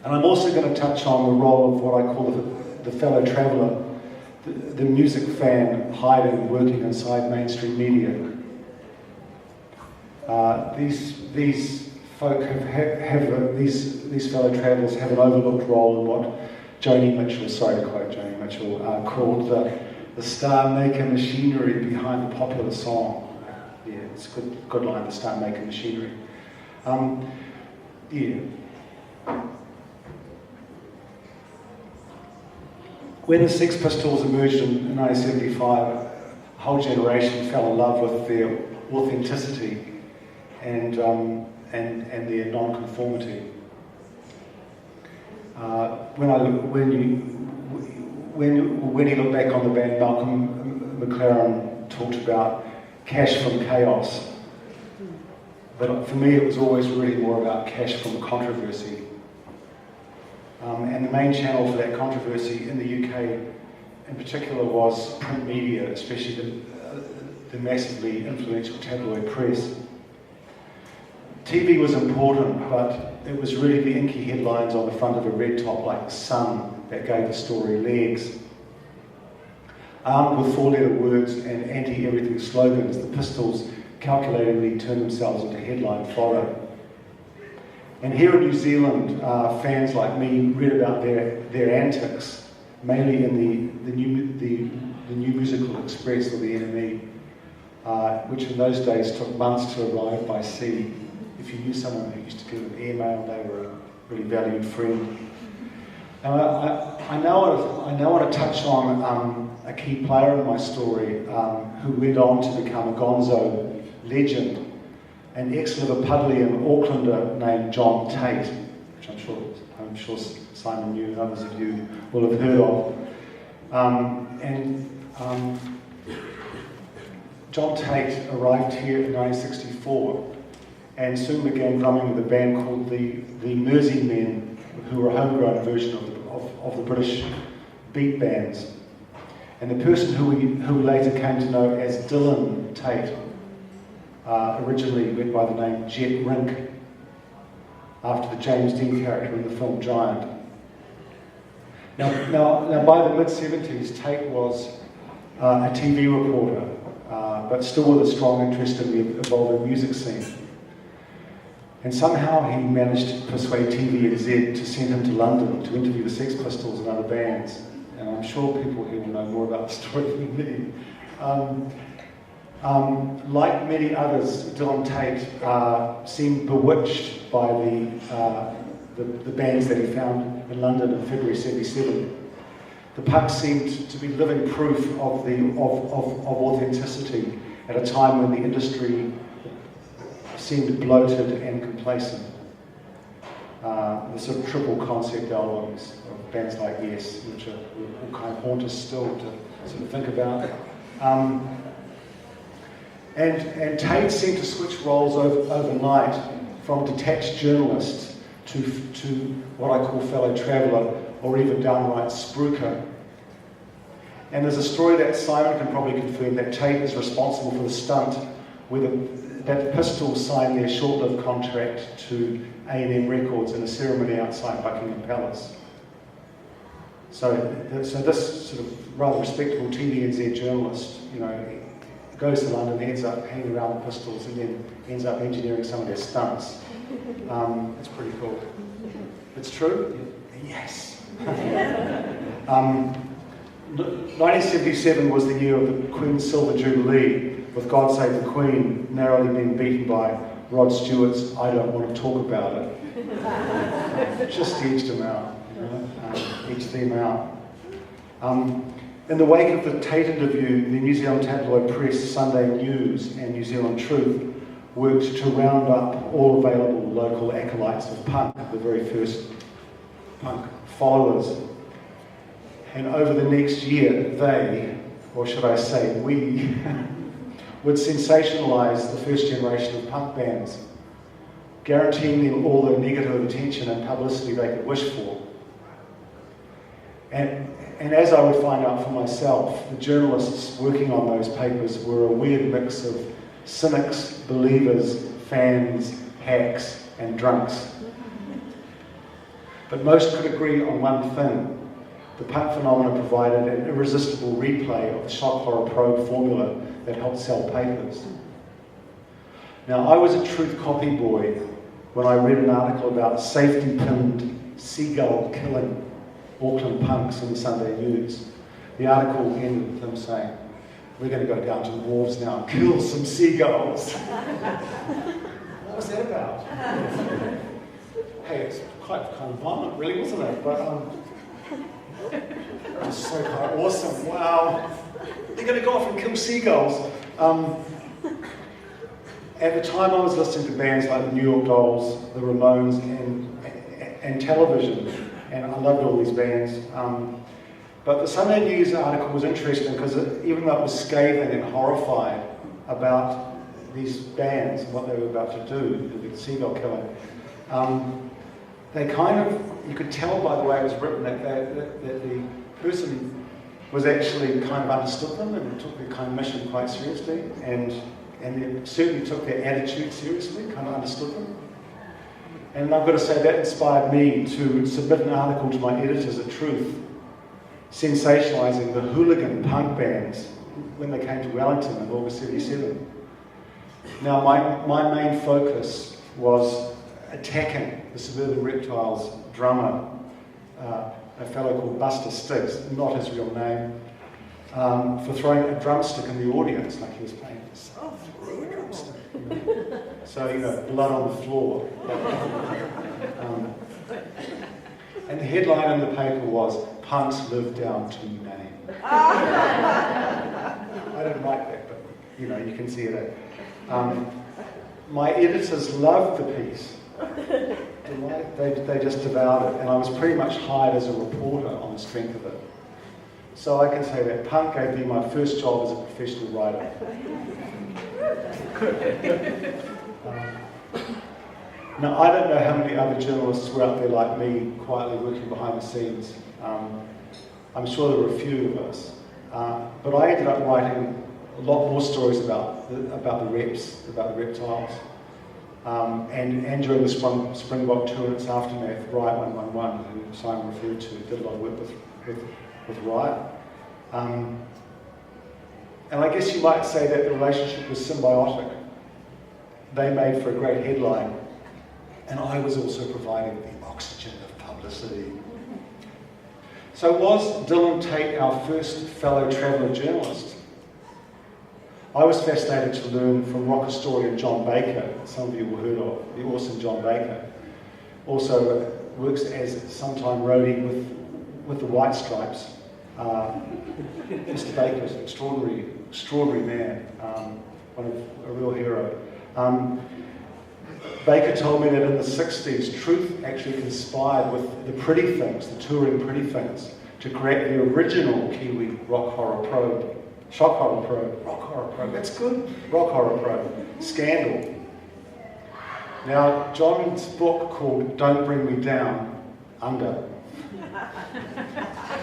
I'm also going to touch on the role of what I call the fellow traveller, the music fan hiding, working inside mainstream media. These folk these fellow travellers have an overlooked role in what Joni Mitchell, sorry to quote Joni Mitchell, called the star maker machinery behind the popular song. Yeah, it's a good line, the star maker machinery. Yeah. When the Sex Pistols emerged in 1975, a whole generation fell in love with their authenticity and their non-conformity. when he looked back on the band, Malcolm McLaren talked about cash from chaos. But for me, it was always really more about cash from controversy. And the main channel for that controversy in the UK in particular was print media, especially the massively influential tabloid press. TV was important, but it was really the inky headlines on the front of a red top like the Sun that gave the story legs. Armed with four-letter words and anti-everything slogans, the Pistols calculatingly turned themselves into headline fodder. And here in New Zealand, fans like me read about their antics, mainly in the New Musical Express, or the NME, which in those days took months to arrive by sea. If you knew someone who used to give them airmail, they were a really valued friend. Now, I now want to touch on a key player in my story who went on to become a gonzo legend, an ex-Liverpudlian Aucklander named John Tate, which I'm sure Simon knew and others of you will have heard of. John Tate arrived here in 1964 and soon began drumming with a band called the Mersey Men, who were a homegrown version of the British beat bands. And the person who we later came to know as Dylan Tate originally went by the name Jet Rink, after the James Dean character in the film Giant. Now by the mid-70s, Tate was a TV reporter, but still with a strong interest in the evolving music scene. And somehow he managed to persuade TVNZ to send him to London to interview the Sex Pistols and other bands. And I'm sure people here will know more about the story than me. Like many others, Dylan Tate seemed bewitched by the bands that he found in London in February '77. The punk seemed to be living proof of authenticity at a time when the industry seemed bloated and complacent. The sort of triple concept albums of bands like Yes, which will kind of haunt us still to sort of think about. And Tate seemed to switch roles overnight from detached journalist to what I call fellow traveller, or even downright spruiker. And there's a story that Simon can probably confirm that Tate is responsible for the stunt that the Pistols signed their short-lived contract to A&M Records in a ceremony outside Buckingham Palace. So this sort of rather respectable TVNZ journalist, goes to London, ends up hanging around the Pistols, and then ends up engineering some of their stunts. It's pretty cool. It's true? Yes. 1977 was the year of the Queen's Silver Jubilee, with God Save the Queen narrowly being beaten by Rod Stewart's I Don't Want to Talk About It. Just edged him out, edged them out. In the wake of the Tate interview, the New Zealand tabloid press, Sunday News and New Zealand Truth, worked to round up all available local acolytes of punk, the very first punk followers. And over the next year, they, or should I say we, would sensationalise the first generation of punk bands, guaranteeing them all the negative attention and publicity they could wish for. And as I would find out for myself, the journalists working on those papers were a weird mix of cynics, believers, fans, hacks, and drunks. But most could agree on one thing. The punk phenomena provided an irresistible replay of the shock horror probe formula that helped sell papers. Now, I was a truth copy boy when I read an article about safety-pinned seagull killing Auckland punks in the Sunday News. The article ended with them saying, "We're going to go down to the wharves now and kill some seagulls." What was that about? Hey, it's quite kind of violent, really, wasn't it? But it was so kind of awesome. Wow, they're going to go off and kill seagulls. At the time, I was listening to bands like the New York Dolls, the Ramones, and Television. And I loved all these bands. But the Sunday News article was interesting because even though it was scathing and horrified about these bands and what they were about to do, the seagull killing, they kind of, you could tell by the way it was written that the person was actually kind of understood them and took their kind of mission quite seriously, and they certainly took their attitude seriously, kind of understood them. And I've got to say that inspired me to submit an article to my editors at Truth, sensationalising the hooligan punk bands when they came to Wellington in August '77. Now my main focus was attacking the Suburban Reptiles drummer, a fellow called Buster Stiggs, not his real name, for throwing a drumstick in the audience like he was playing this. Oh, throw a drumstick. So, you know, blood on the floor. And the headline in the paper was, "Punks live down to name." I didn't like that, but, you know, you can see it. My editors loved the piece. They just devoured it, and I was pretty much hired as a reporter on the strength of it. So I can say that punk gave me my first job as a professional writer. Now, I don't know how many other journalists were out there like me, quietly working behind the scenes. I'm sure there were a few of us. But I ended up writing a lot more stories about the reps, about the reptiles. And during the Springbok tour and its aftermath, Riot 111, who Simon referred to, did a lot of work with Riot. And I guess you might say that the relationship was symbiotic. They made for a great headline, and I was also providing the oxygen of publicity. So was Dylan Tate our first fellow traveller journalist? I was fascinated to learn from rock historian John Baker, some of you will have heard of, the awesome John Baker. Also works as sometime roadie with the White Stripes. Mr. Baker is an extraordinary man, a real hero. Baker told me that in the 60s, Truth actually conspired with the Pretty Things, the touring Pretty Things, to create the original Kiwi rock horror probe. Shock horror probe, rock horror probe, that's good. Rock horror probe, Scandal. Now, John's book called Don't Bring Me Down, Under.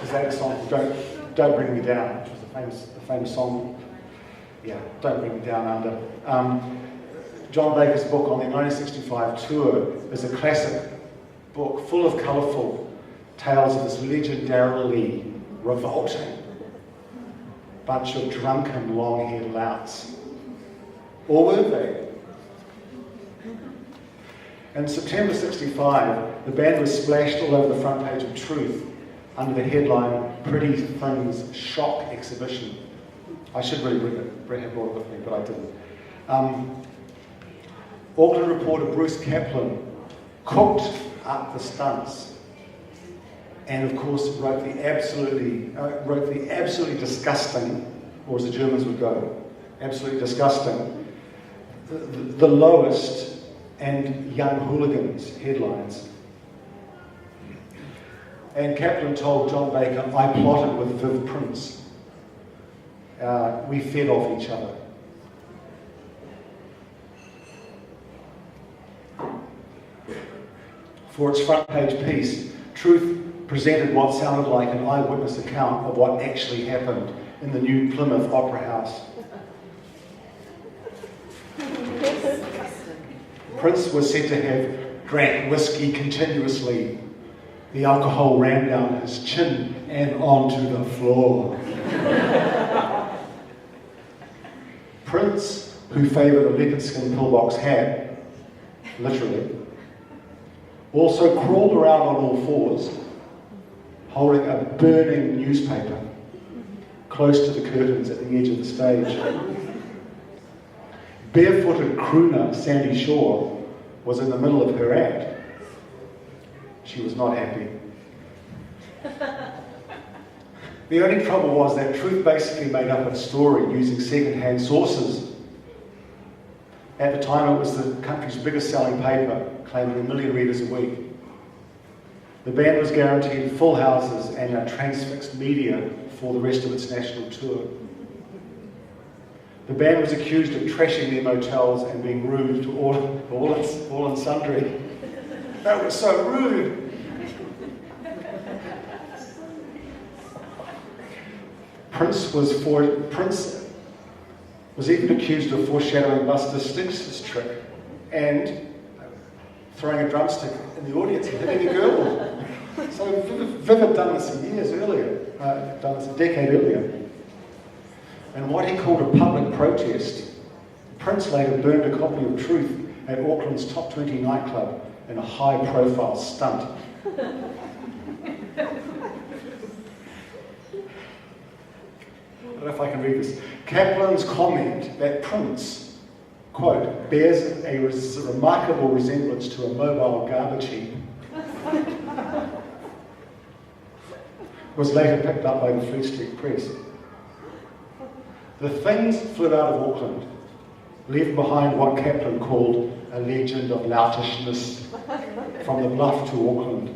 Is that a song? Don't Bring Me Down, which was a famous song. Yeah, Don't Bring Me Down, Under. John Baker's book on the 1965 tour is a classic book full of colourful tales of this legendarily revolting bunch of drunken, long-haired louts. Or were they? In September '65, the band was splashed all over the front page of Truth under the headline, Pretty Things Shock Exhibition. I should really have brought it with me, but I didn't. Auckland reporter Bruce Kaplan cooked up the stunts and of course wrote the absolutely disgusting, or as the Germans would go, absolutely disgusting, the lowest and Young Hooligans headlines. And Kaplan told John Baker, I plotted with Viv Prince. We fed off each other. For its front page piece, Truth presented what sounded like an eyewitness account of what actually happened in the new Plymouth Opera House. Prince was said to have drank whiskey continuously. The alcohol ran down his chin and onto the floor. Prince, who favoured a leopard skin pillbox hat, literally, also crawled around on all fours, holding a burning newspaper close to the curtains at the edge of the stage. Barefooted crooner Sandy Shaw was in the middle of her act. She was not happy. The only trouble was that Truth basically made up its story using second-hand sources. At the time, it was the country's biggest selling paper, claiming 1 million readers a week. The band was guaranteed full houses and a transfixed media for the rest of its national tour. The band was accused of trashing their motels and being rude to all and sundry. That was so rude. Prince was even accused of foreshadowing Buster Sticks's trick and throwing a drumstick in the audience and hitting a girl. So Viv had done this years earlier, done this a decade earlier. And what he called a public protest, Prince later burned a copy of Truth at Auckland's Top 20 nightclub in a high-profile stunt. I don't know if I can read this. Kaplan's comment that Prince, quote, bears a remarkable resemblance to a mobile garbage heap, was later picked up by the Fleet Street Press. The things fled out of Auckland, leaving behind what Kaplan called a legend of loutishness from the bluff to Auckland.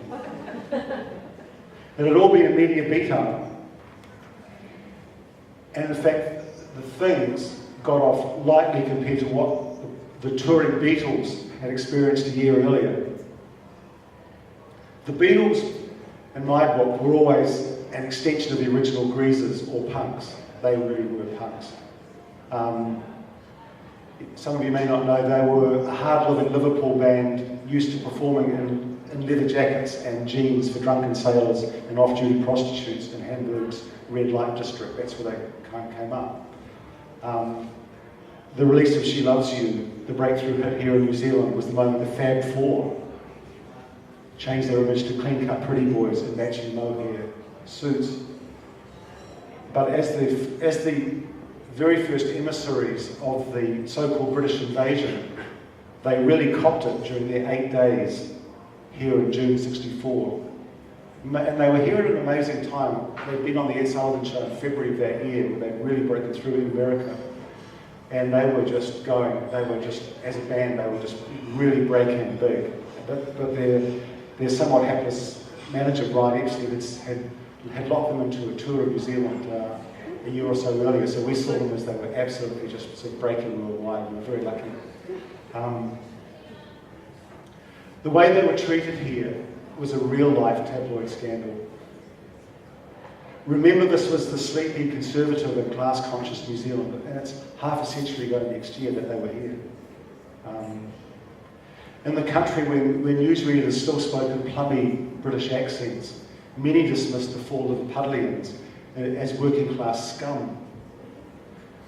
It had all been a media beat-up. And in fact, the things got off lightly compared to what the touring Beatles had experienced a year earlier. The Beatles, in my book, were always an extension of the original Greasers or punks. They really were punks. Some of you may not know, they were a hard-living Liverpool band used to performing in leather jackets and jeans for drunken sailors and off-duty prostitutes in Hamburg's red light district. That's where they kind of came up. The release of She Loves You, the breakthrough hit here in New Zealand, was the moment the Fab Four changed their image to clean-cut pretty boys in matching mohair suits. But as the very first emissaries of the so-called British invasion, they really copped it during their 8 days here in June '64. And they were here at an amazing time. They'd been on the Ed Sullivan Show in February of that year, where they'd really broken through in America. And they were just as a band, they were just really breaking big. But their somewhat hapless manager, Brian Epstein, had locked them into a tour of New Zealand a year or so earlier, so we saw them as they were absolutely just sort of breaking worldwide. We were very lucky. The way they were treated here was a real-life tabloid scandal. Remember, this was the sleepy, conservative and class-conscious New Zealand, and it's half a century ago next year that they were here. In the country where newsreaders still spoke in plummy British accents, many dismissed the fall of the Puddleians as working-class scum.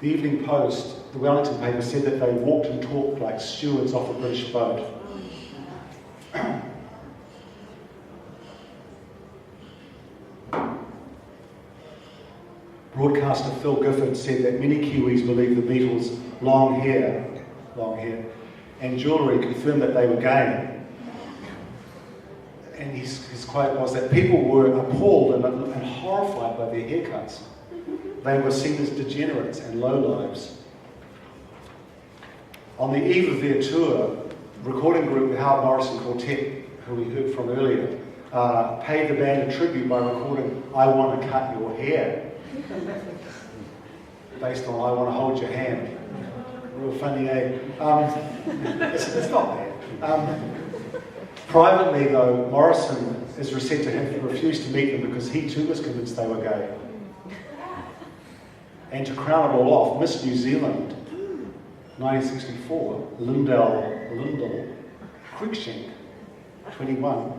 The Evening Post, the Wellington paper, said that they walked and talked like stewards off a British boat. Broadcaster Phil Gifford said that many Kiwis believed the Beatles' long hair, and jewellery confirmed that they were gay. And his quote was that people were appalled and horrified by their haircuts. They were seen as degenerates and lowlives. On the eve of their tour, recording group the Howard Morrison Quartet, who we heard from earlier, paid the band a tribute by recording "I Want to Cut Your Hair," based on "I Want to Hold Your Hand." Real funny, eh? It's not bad. Privately, though, Morrison is said to have refused to meet them because he too was convinced they were gay. And to crown it all off, Miss New Zealand, 1964, Lyndall Cruikshank, 21,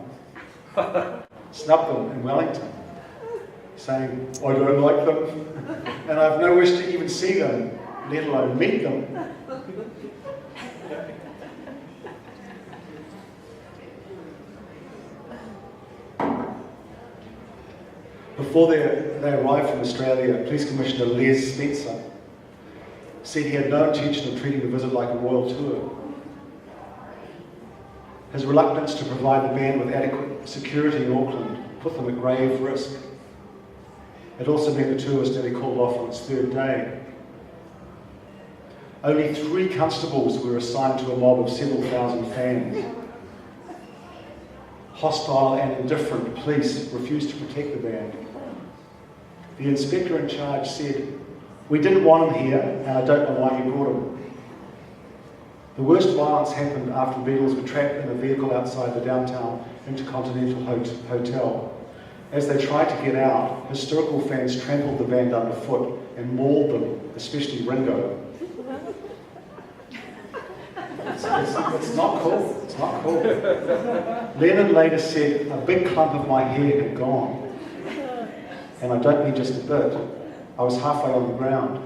snubbed them in Wellington, saying, "I don't like them, and I've no wish to even see them, let alone meet them." Before they arrived from Australia, Police Commissioner Les Spencer said he had no intention of treating the visit like a royal tour. His reluctance to provide the band with adequate security in Auckland put them at grave risk. It also meant the tour was nearly called off on its third day. Only 3 constables were assigned to a mob of several thousand fans. hostile and indifferent police refused to protect the band. The inspector in charge said, "We didn't want him here, and I don't know why you brought him." The worst violence happened after the Beatles were trapped in a vehicle outside the downtown Intercontinental Hotel. As they tried to get out, hysterical fans trampled the band underfoot and mauled them, especially Ringo. It's not cool. It's not cool. Lennon later said, "A big clump of my hair had gone. And I don't mean just a bit. I was halfway on the ground."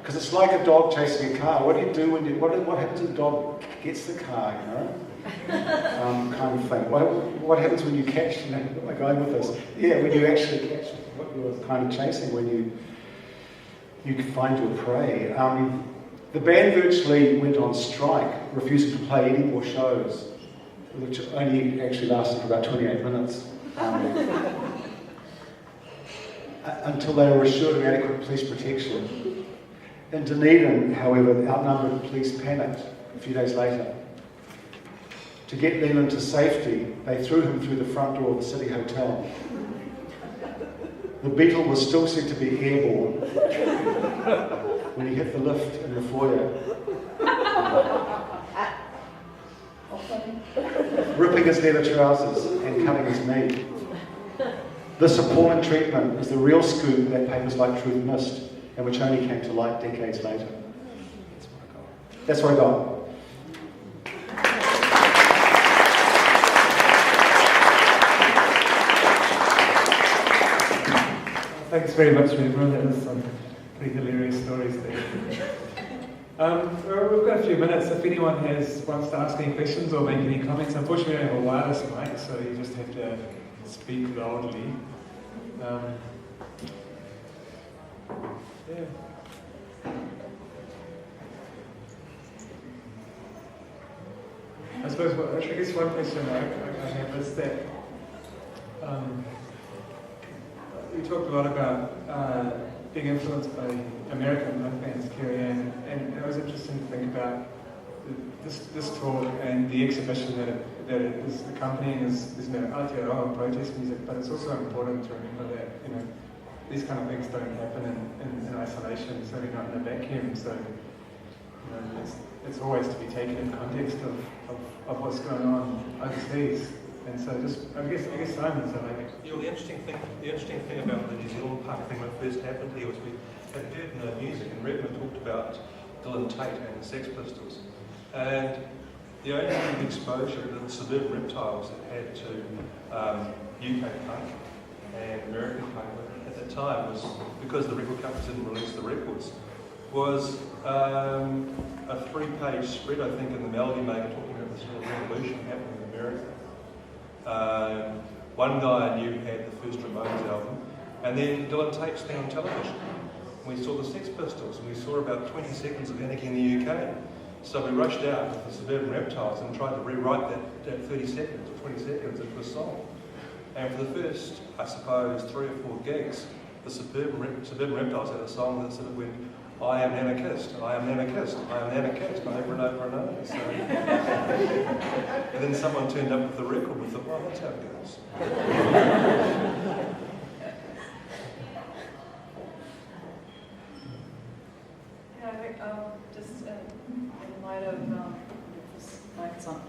Because it's like a dog chasing a car. What do you do when you... What happens when the dog gets the car, you know? Kind of thing. What happens when you catch... You know, am I going with this? Yeah, when you actually catch what you were kind of chasing, when you can find your prey. The band virtually went on strike, refusing to play any more shows, which only actually lasted for about 28 minutes. Until they were assured of adequate police protection. In Dunedin, however, the outnumbered police panicked a few days later. To get Lennon to safety, they threw him through the front door of the City Hotel. The Beatle was still said to be airborne when he hit the lift in the foyer, ripping his leather trousers and cutting his knee. This appalling treatment is the real scoop that papers like Truth missed, and which only came to light decades later. That's what I got. Thanks very much, Redmer. That was some pretty hilarious stories there. We've got a few minutes. If anyone wants to ask any questions or make any comments, unfortunately we don't have a wireless mic, so you just have to speak loudly. Yeah. I guess one question I have is that you talked a lot about being influeed by American rock bands, Kerry Ann, and it was interesting to think about this talk and the exhibition that it is accompanying is Aotearoa protest music, but it's also important to remember that these kind of things don't happen in isolation, certainly not in a vacuum. So it's always to be taken in context of what's going on overseas. And so I guess Simon's the interesting thing about the New Zealand punk thing when it first happened here was we had heard in the music, and Redmer talked about Dylan Tate and the Sex Pistols. And the only exposure that the Suburban Reptiles had to UK punk and American punk at that time was, because the record companies didn't release the records, was a 3-page spread, I think, in the Melody Maker talking about this sort of revolution happening in America. One guy I knew had the first Ramones album, and then Dylan Tate's thing on television. We saw the Sex Pistols, and we saw about 20 seconds of Anarchy in the UK. So we rushed out with the Suburban Reptiles and tried to rewrite that 30 seconds or 20 seconds into a song. And for the first, I suppose, 3 or 4 gigs, the Suburban Reptiles had a song that sort of went, "I am an anarchist, I am an anarchist, I am an anarchist," over and over and over. So, and then someone turned up with the record and thought, well, that's how it goes. Yeah, I think just in light of this mic's on.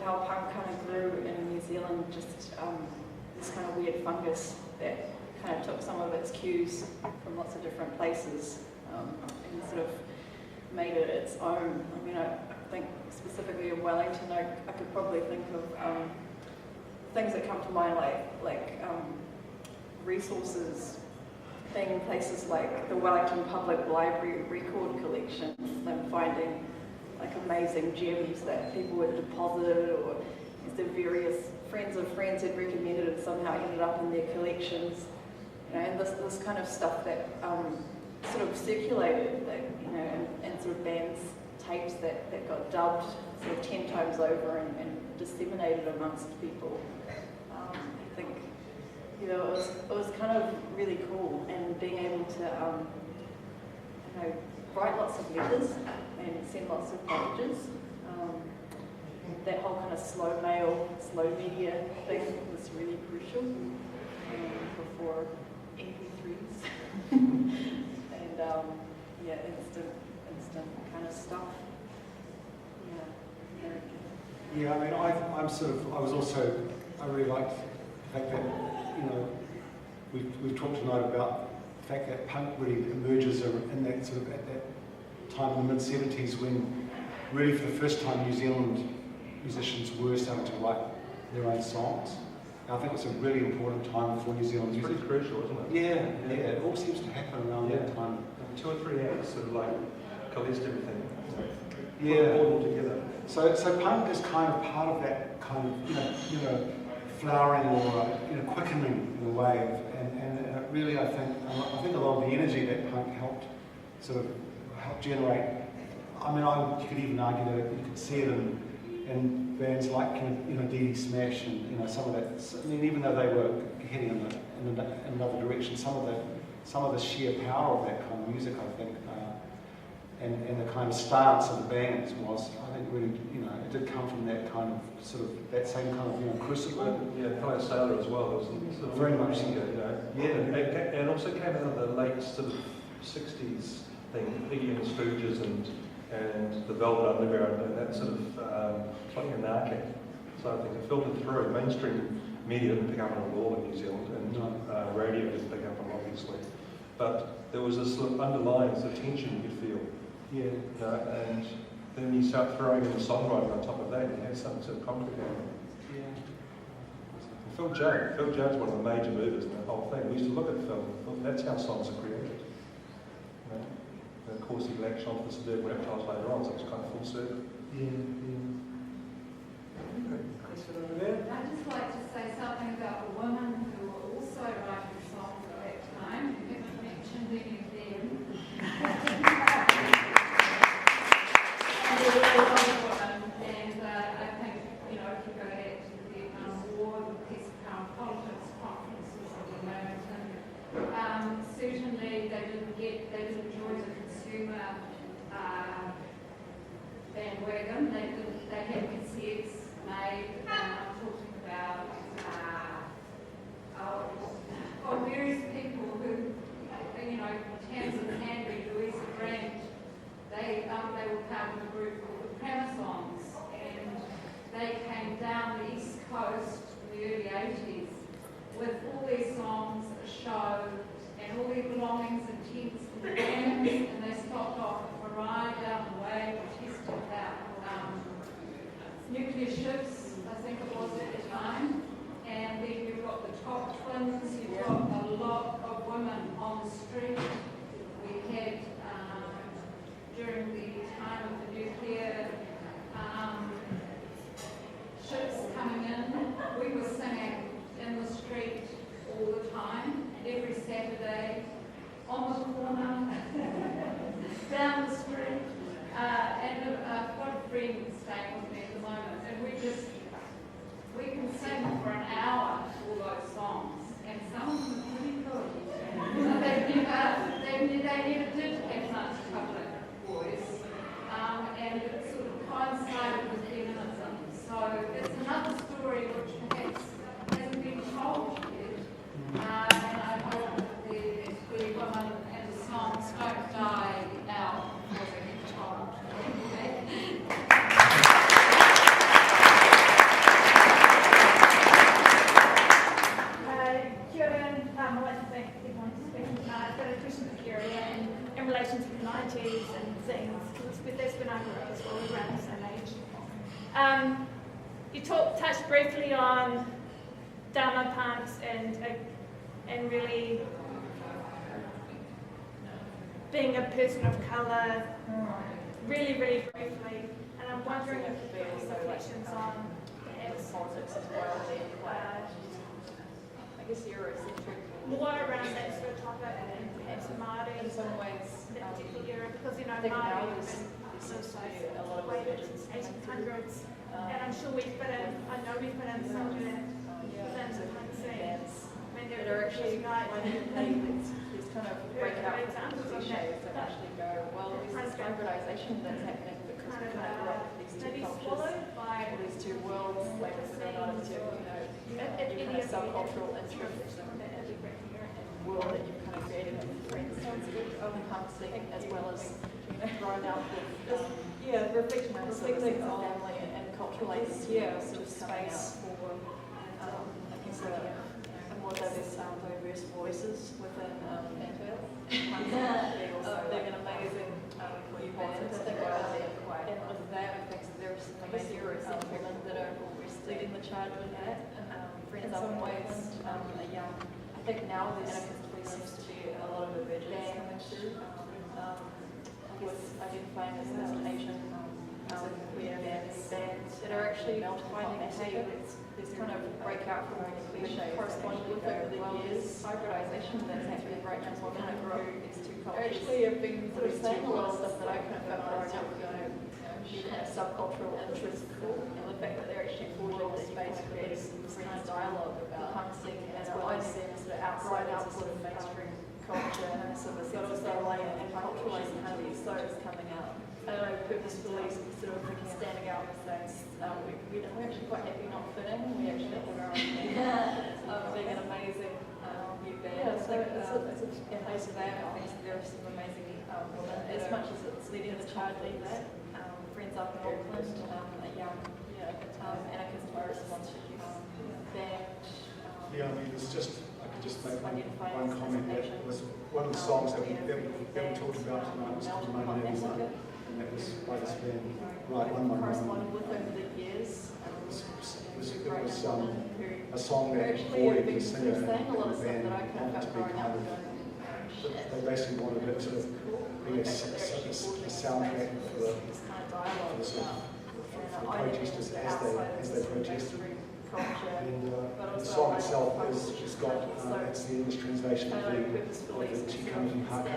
How punk kind of grew in New Zealand, just this kind of weird fungus that kind of took some of its cues from lots of different places and sort of made it its own. I mean, I think specifically in Wellington, I could probably think of things that come to mind like resources being in places like the Wellington Public Library record collection, them finding like amazing gems that people had deposited, or the various friends of friends had recommended and somehow ended up in their collections. And this kind of stuff that sort of circulated, that, and sort of bands, tapes that got dubbed sort of 10 times over and disseminated amongst people. I think, it was kind of really cool, and being able to write lots of letters and send lots of packages. That whole kind of slow mail, slow media thing was really crucial before MP3s and instant kind of stuff. Yeah, I mean, I really liked the fact that, we've talked tonight about the fact that punk really emerges in that sort of, at that time in the mid-70s when really for the first time New Zealand musicians were starting to write their own songs. And I think it's a really important time for New Zealand music. It's pretty crucial, isn't it? Yeah, it all seems to happen around that time. 2 or 3 acts sort of like coalesced everything. Yeah. Put it all together. So punk is kind of part of that kind of, flowering or, quickening in a way. And really, I think a lot of the energy that punk helped generate. I mean, you could even argue that you could see it in bands like, Dee Dee Smash and, some of that. I mean, even though they were heading in another direction, some of the sheer power of that kind of music, I think, and the kind of stance of the bands was, I think, really, it did come from that kind of that same kind of, crucible. Yeah, Hello Sailor as well. It was sort of Very much so. Yeah, and also came out of the late sort of 60s thing, Iggy and the Stooges and the Velvet Underground, and that sort of slightly anarchic side of things. It filtered through. Mainstream media didn't pick up on it all in New Zealand, and radio didn't pick up on it, obviously. But there was this sort of underlying sort of tension you could feel. Yeah. And then you start throwing in the songwriting on top of that, and you have something sort of complicated. Yeah. Phil Judd's one of the major movers in the whole thing. We used to look at Phil. That's how songs are created. And of course, he latched onto the Suburban Reptiles later on, so it's kind of full circle. Yeah. Question over there? I'd just like to say something about the women who were also writing songs at that time. You haven't mentioned any of them. And there were a lot of women, and I think, if you go back to the Vietnam War, the Peace of Power Politics conferences of the American, certainly they didn't join the consumer bandwagon. They had cassettes made, I'm talking about various people who, Tamsin Henry, Louisa Grant, they were part of a group called the Pramasons, and they came down the East Coast in the early 80s with all their songs, a show, and all their belongings and tents and bands, and they stopped off at Mariah down the way, tested out nuclear ships, I think it was at the time, and then you've got the Top Twins, you've got a lot of women on the street. We had, during the time of the nuclear ships coming in, we were singing in the street all the time, every Saturday, on the corner, down the street, and I've got a friend staying with me at the moment, and we can sing for an hour all those songs, and some of them are pretty good. They never did have much public voice, and it sort of coincided with feminism. So it's another story which perhaps hasn't been told yet, and I hope that the women and the songs don't die out before they get told. Kieran, I'd like to thank everyone for speaking. I've got a question for Kerry Ann in relation to the 90s and things, because that's when I grew up as well, we were around the same age. You touched briefly on Dharma punks and really being a person of colour, really, really briefly. And I'm wondering if you have any reflections on perhaps Politics as well, I guess Eurocentric. more around that sort of topic and perhaps Māori In some ways, that particular era, because I think Māori now has there's been seems to be a associated lot of way back religions. since 1800s, and I'm sure we fit in. I know we fit in some of that within the punk scene. Bands I mean, that there are actually night. there's kind of break out from the cliches and actually go, well, there's this hybridization that's happening because we kind of grew up with these two cultures, or these two worlds, like with regard to, your kind of subcultural interests and world that you've kind of created with friends. So it's good encompassing as well as, growing up with, reflecting on family and cultural sort of space for, a more diverse voices within Antwerp. They're an amazing band, and with that, I think there are some amazing women that are leading the charge with that. Friends in ways are young. I think now there seems to be a lot of emergence coming through with identifying as Asian queer bands that are actually finding this kind of breakout from all the cliches corresponding with over the years. Hybridization that's happening right now, so kind of grow these two cultures. Actually, I've been sort of saying a lot of stuff that I kind of felt growing up with, kind of subcultural interests, and the fact that they're actually forging this space, creating this kind of dialogue about encompassing as well as sort of outside of mainstream culture and sort of and culturalizing kind of these stories coming out. I don't know, purposefully sort of standing out and saying, we're actually quite happy not fitting. We actually have our own thing. Being an amazing new band. So in place of that, I think there are some amazing women, as much as it's leading the charge lead that. Friends up in Auckland, a young anarchist virus band. Yeah, I mean, it's just, I could just make one comment. That was one of the songs that we talked about tonight was called 1981, and that was by this band, Right One One Corresponded with over the years. It was a song that Boy, the singer, and the band wanted to be kind of, they basically wanted it to be a soundtrack for the protesters as they protested. And the song itself it's the English translation of the Chikami Haka.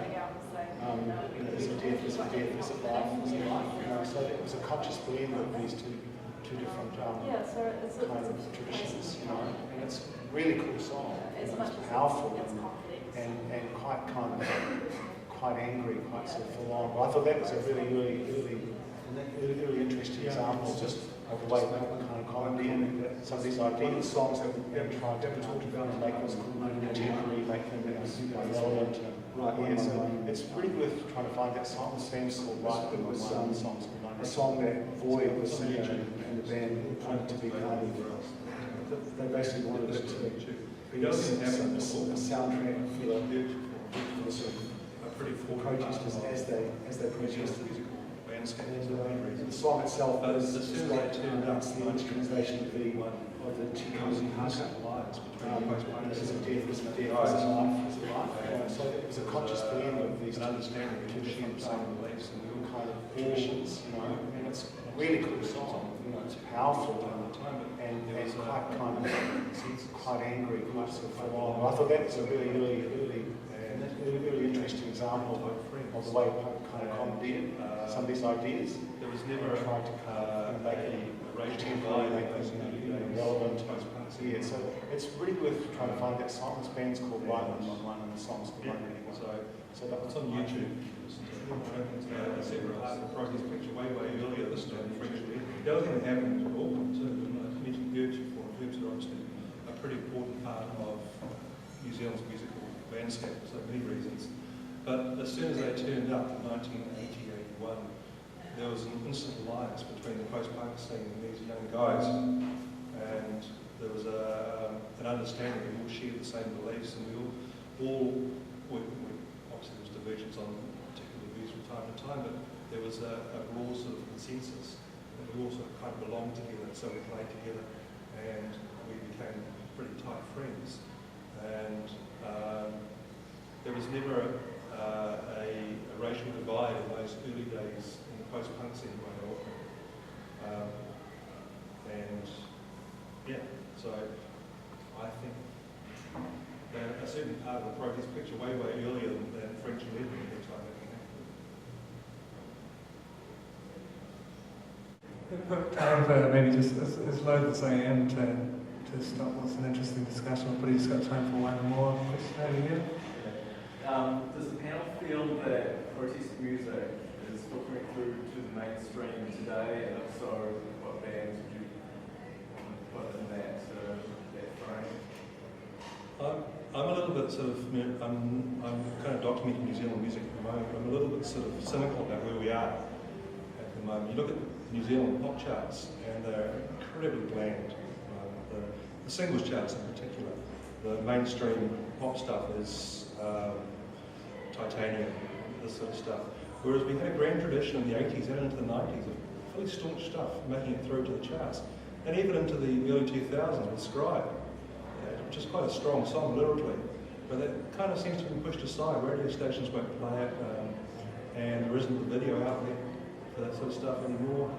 Is it death, is it death, is it life, is it life? So it was a conscious blend of these two different kind of traditions, and it's a really cool song. It's powerful and quite angry, quite sort of full on. But I thought that was a really interesting example just of the way people kind of comedy and some of these ideas, songs that we've tried to talk about and make us contemporary, make them relevant. Right, so it's really worth trying to find that song. The band's called Right. It was a song that Void, the singer, and the band wanted to be kind of, they basically wanted it to be a soundtrack for the sort of protesters as they protested. And the song itself is the English translation of the Chikami Haka. Is it death, is it death, is it life, is it life? So it was a conscious blend of these two traditions and kind of traditions, and it's a really cool song. It's powerful and quite angry, quite sort of full on. I thought that was a really interesting example of the way people kind of comedy some of these ideas. There was never tried to kind of make it contemporary, make them relevant. Yeah, so it's really worth trying to find that song. This band's called Right One, and the song's called 1981. So that was on YouTube. I said the protest picture way earlier this time in French. The other thing that happened in Auckland too, and I mentioned Herbs before, Herbs are obviously a pretty important part of New Zealand's musical landscape for so many reasons. But as soon as they turned up in 1980-81, there was an instant alliance between the post-punk scene and these young guys, and there was an understanding we all shared the same beliefs, and we all obviously there was divergence on particular views from time to time, but there was a broad sort of consensus, and we all sort of kind of belonged together, so we played together, and we became pretty tight friends. And there was never a racial divide in those early days in the post-punk scene by Auckland. And yeah, so I think they're a certain part of the protest picture way earlier than French and Edward at the time that came out. Maybe just as loath as I am to stop what's an interesting discussion, but he's got time for one more question over here. Does the panel feel that protest music is filtering through to the mainstream today, and if so, what bands would you put in that frame? I'm a little bit sort of, I'm kind of documenting New Zealand music at the moment. I'm a little bit sort of cynical about where we are at the moment. You look at New Zealand pop charts, and they're incredibly bland. The singles charts in particular, the mainstream pop stuff is Titanium, this sort of stuff. Whereas we had a grand tradition in the 80s and into the 90s of really staunch stuff making it through to the charts. And even into the early 2000s with Scribe, which is quite a strong song lyrically. But that kind of seems to be pushed aside. Radio stations won't play it, and there isn't the video out there for that sort of stuff anymore.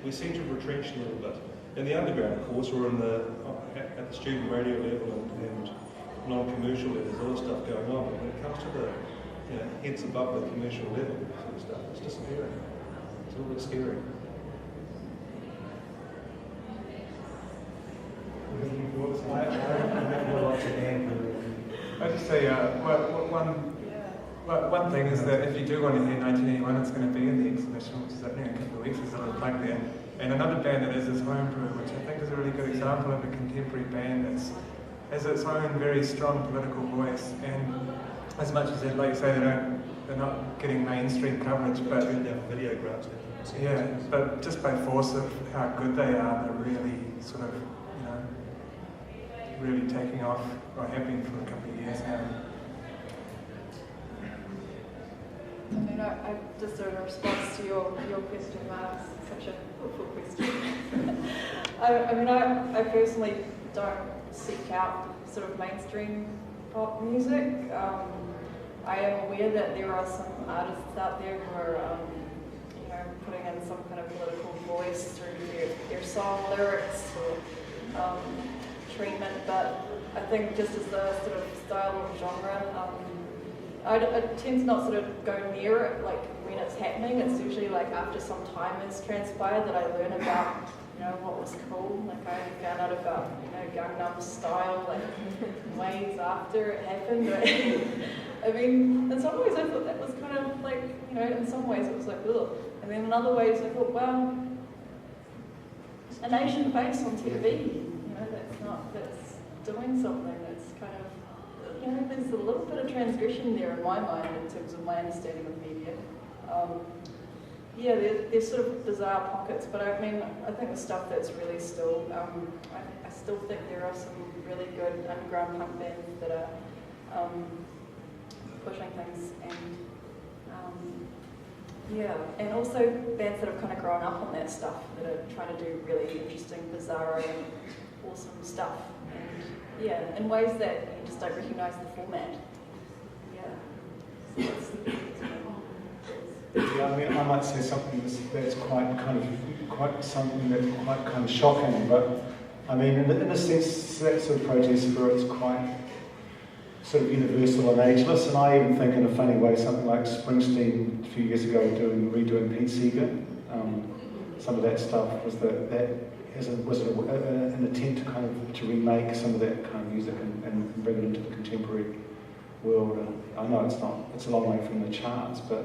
We seem to have retrenched a little bit. In the underground, of course, or at the student radio level and non-commercial level, there's all this stuff going on. But when it comes to the heads above the commercial level sort of stuff, it's disappearing. It's a little bit scary. I'd just say one thing is that if you do want to hear 1981, it's going to be in the exhibition, which is happening in a couple of weeks. There's a little plug there. And another band that is Homebrew, which I think is a really good example of a contemporary band that has its own very strong political voice. And as much as like you say, they're not getting mainstream coverage, but video grants. Yeah, but just by force of how good they are, they're really sort of, really taking off, or have been for a couple of years now. I mean, I just in response to your question, Mark's such a thoughtful question. I personally don't seek out sort of mainstream pop music. I am aware that there are some artists out there who are, putting in some kind of political voice through their song lyrics or treatment, but I think just as the sort of style or genre, I tend to not sort of go near it like when it's happening. It's usually like after some time has transpired that I learn about what was cool. Like I found out about Gangnam Style like ways after it happened. I mean, in some ways I thought that was kind of like in some ways it was like ugh, and then in other ways I thought, well, an Asian face on TV, that's doing something that's kind of, there's a little bit of transgression there in my mind in terms of my understanding of media. There's sort of bizarre pockets, but I mean, I think the stuff that's really still, I still think there are some really good underground punk bands that are pushing things, and also bands that have kind of grown up on that stuff, that are trying to do really interesting, bizarre, and awesome stuff, and in ways that you just don't recognise the format. I mean, I might say something that's quite kind of shocking, but I mean, in a sense, that sort of protest spirit's quite sort of universal and ageless, and I even think in a funny way something like Springsteen a few years ago redoing Pete Seeger, some of that stuff was an attempt to remake some of that kind of music and bring it into the contemporary world. And I know it's a long way from the charts, but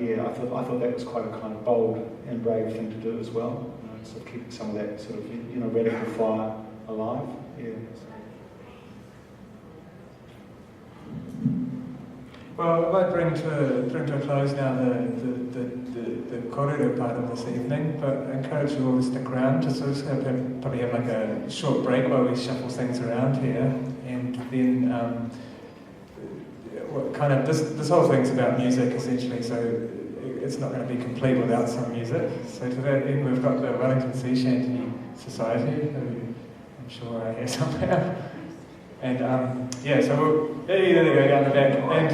yeah, I thought that was quite a kind of bold and brave thing to do as well. Sort of keeping some of that sort of radical fire alive. Yeah. Well, I might bring to a close now the corridor part of this evening, but I encourage you all to stick around. Just sort of probably have like a short break while we shuffle things around here, and then this whole thing's about music essentially, so it's not going to be complete without some music. So to that end, we've got the Wellington Sea Shanty Society, who I'm sure I hear somewhere, and so there they go down the back, and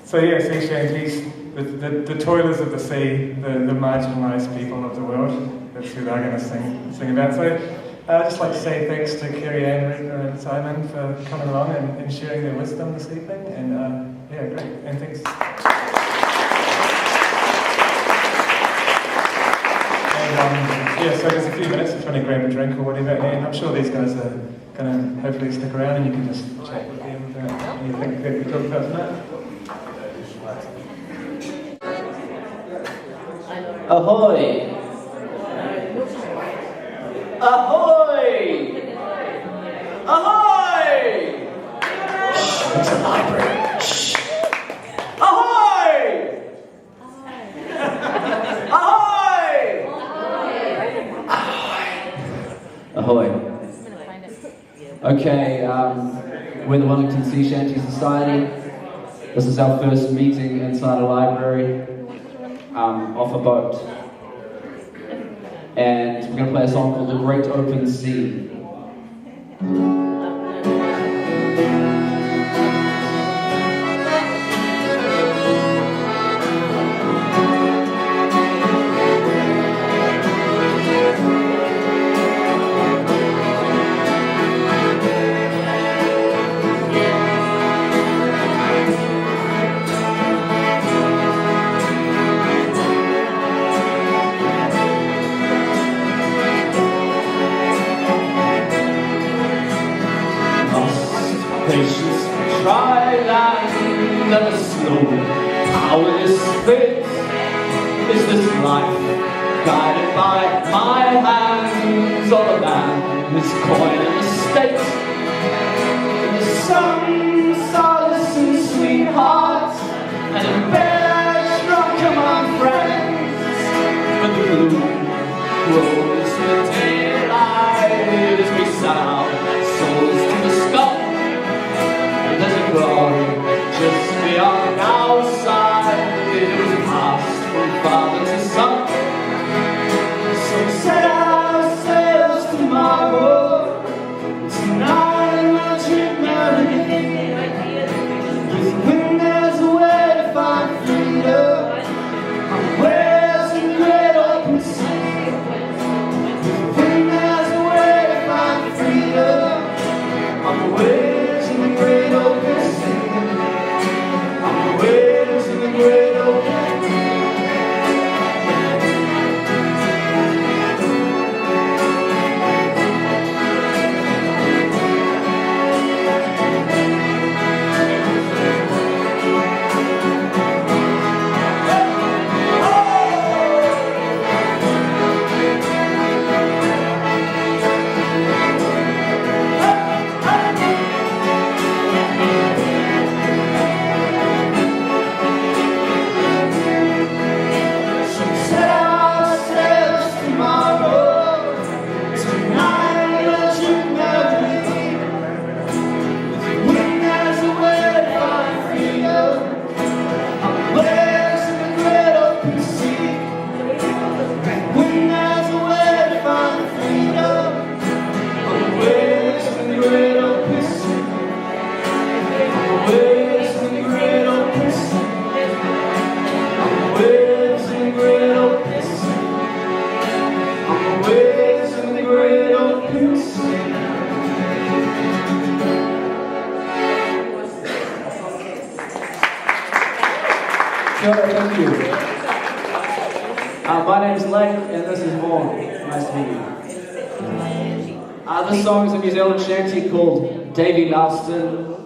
so sea shanties, the toilers of the sea, the marginalised people of the world. That's who they're going to sing about. So I'd just like to say thanks to Kerry Ann Lee and Simon for coming along and sharing their wisdom this evening. And great. And thanks. And Yeah, so there's a few minutes if you want to grab a drink or whatever, and I'm sure these guys are going to hopefully stick around and you can just chat with them about anything that we talk about tonight. Ahoy! Ahoy! Ahoy! It's a library. Shh. Ahoy! Ahoy! Ahoy! Okay, we're the Wellington Sea Shanty Society. This is our first meeting inside a library, off a boat. And we're going to play a song called The Great Open Sea. And a slow, powerless fate is this life, guided by my hands. All a man is coin in the state. The sun, solace and sweetheart, and a bear drunk among friends. But the blue grows with daylight as we set our souls to the sky. There's a glory just beyond our side. It was passed from father to son. So set our sails tomorrow. Tonight we'll drink melody. With wind there's a way to find freedom. On where's the great open sea. With wind there's a way to find freedom. On the waves in the great open sea. Waves in the great open sea. Thank you. My name is Lake and this is Vaughan. Nice to meet you. This song is a New Zealand shanty called Davy Laston.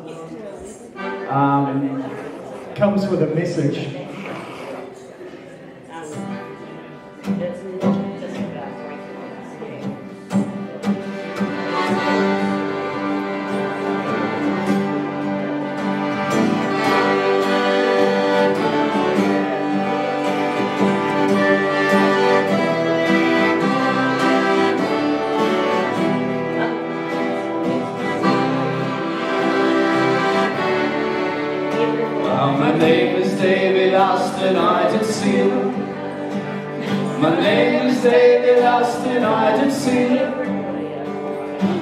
Comes with a message. My name is David Austin, I did see him. My name is David Austin, I did see him.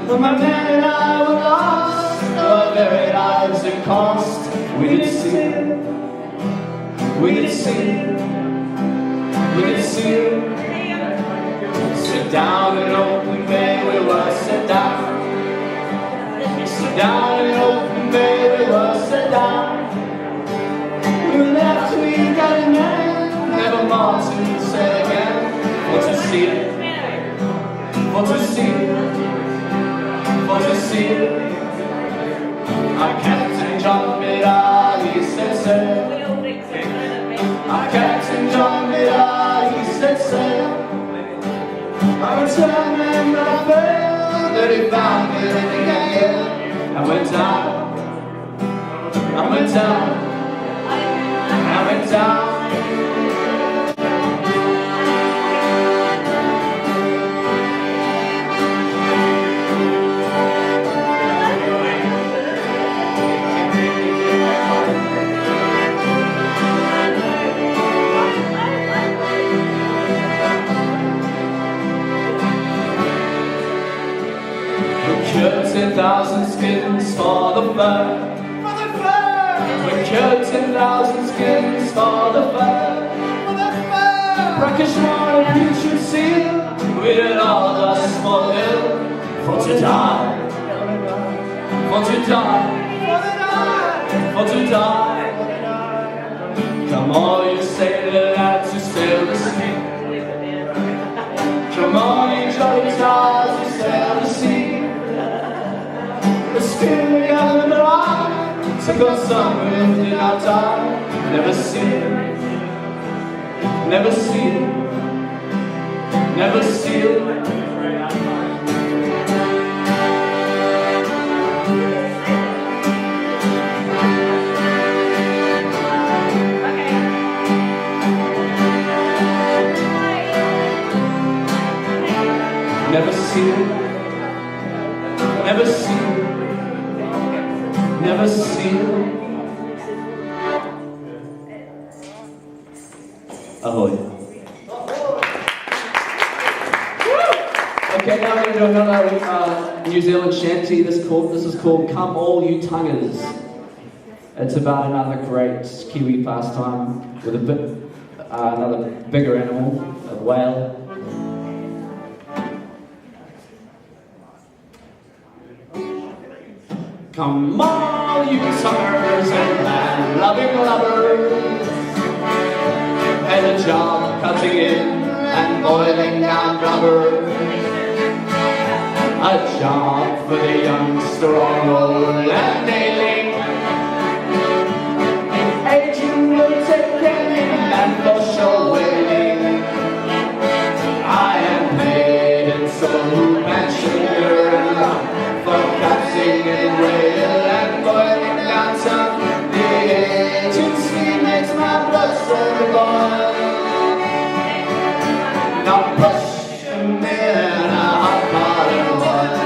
But my man and I were lost, our very lives had cost. We did see him. We did see him. We did see him. Sit down in open bay, we were sit down. Sit down in open bay, we were sit down. We left, we got a man, never more to say again, or to see it. for to see, for to see. I'm Captain John Miller, he said sail. I'm Captain John Miller, he said sail. I returned and I failed, that he found me in the gale. I went down, I went down, I went down. Cured 10,000 skins for the fur. For the fur. We cured 10,000 skins for the fur. For the fur. Brackish water, putrid seal. We did all the small hill for to die. For to die. For to die. Come on, you sailor lads who sail the sea. Come on, you jolly tars who sail the sea. The spirit of the mirage took us somewhere within our time. Never see it, never see it, never see it. Never see it, never see it. Never see it. Ahoy. Okay, now we're going to do another New Zealand shanty. This is called Come All You Tonguers. It's about another great Kiwi pastime with a bit another bigger animal, a whale. Come all you suckers and land-loving lovers, and a job cutting in and boiling down rubber, a job for the young, strong, old and ailing. Aging will take care of him and for sure waiting. I am paid in soap and sugar and rum for cutting and rail and boiling down some. The agency makes my blood so boil. Now push him in a hot pot of oil.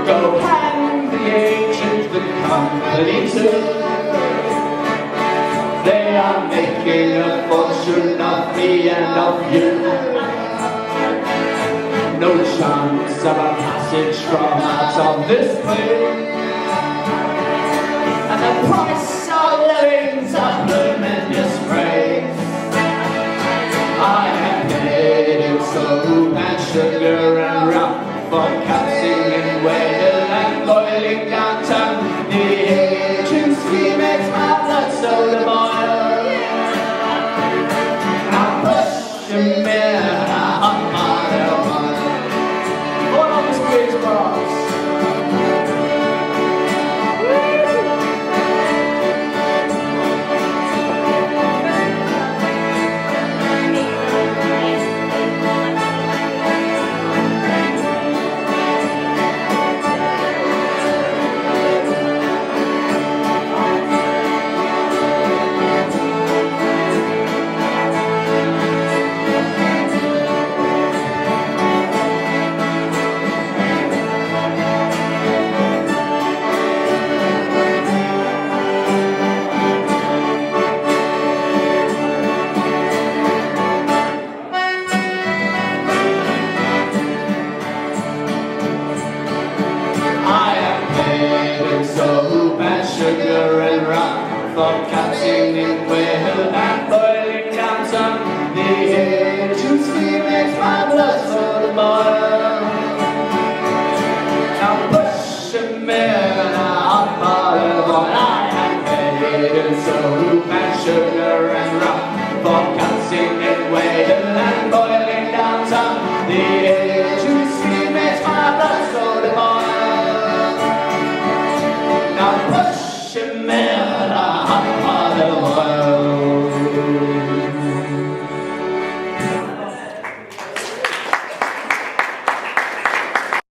Go hang the agent, the company too. They are making a fortune of me and of you. No chance of a passage from out of this place. And the price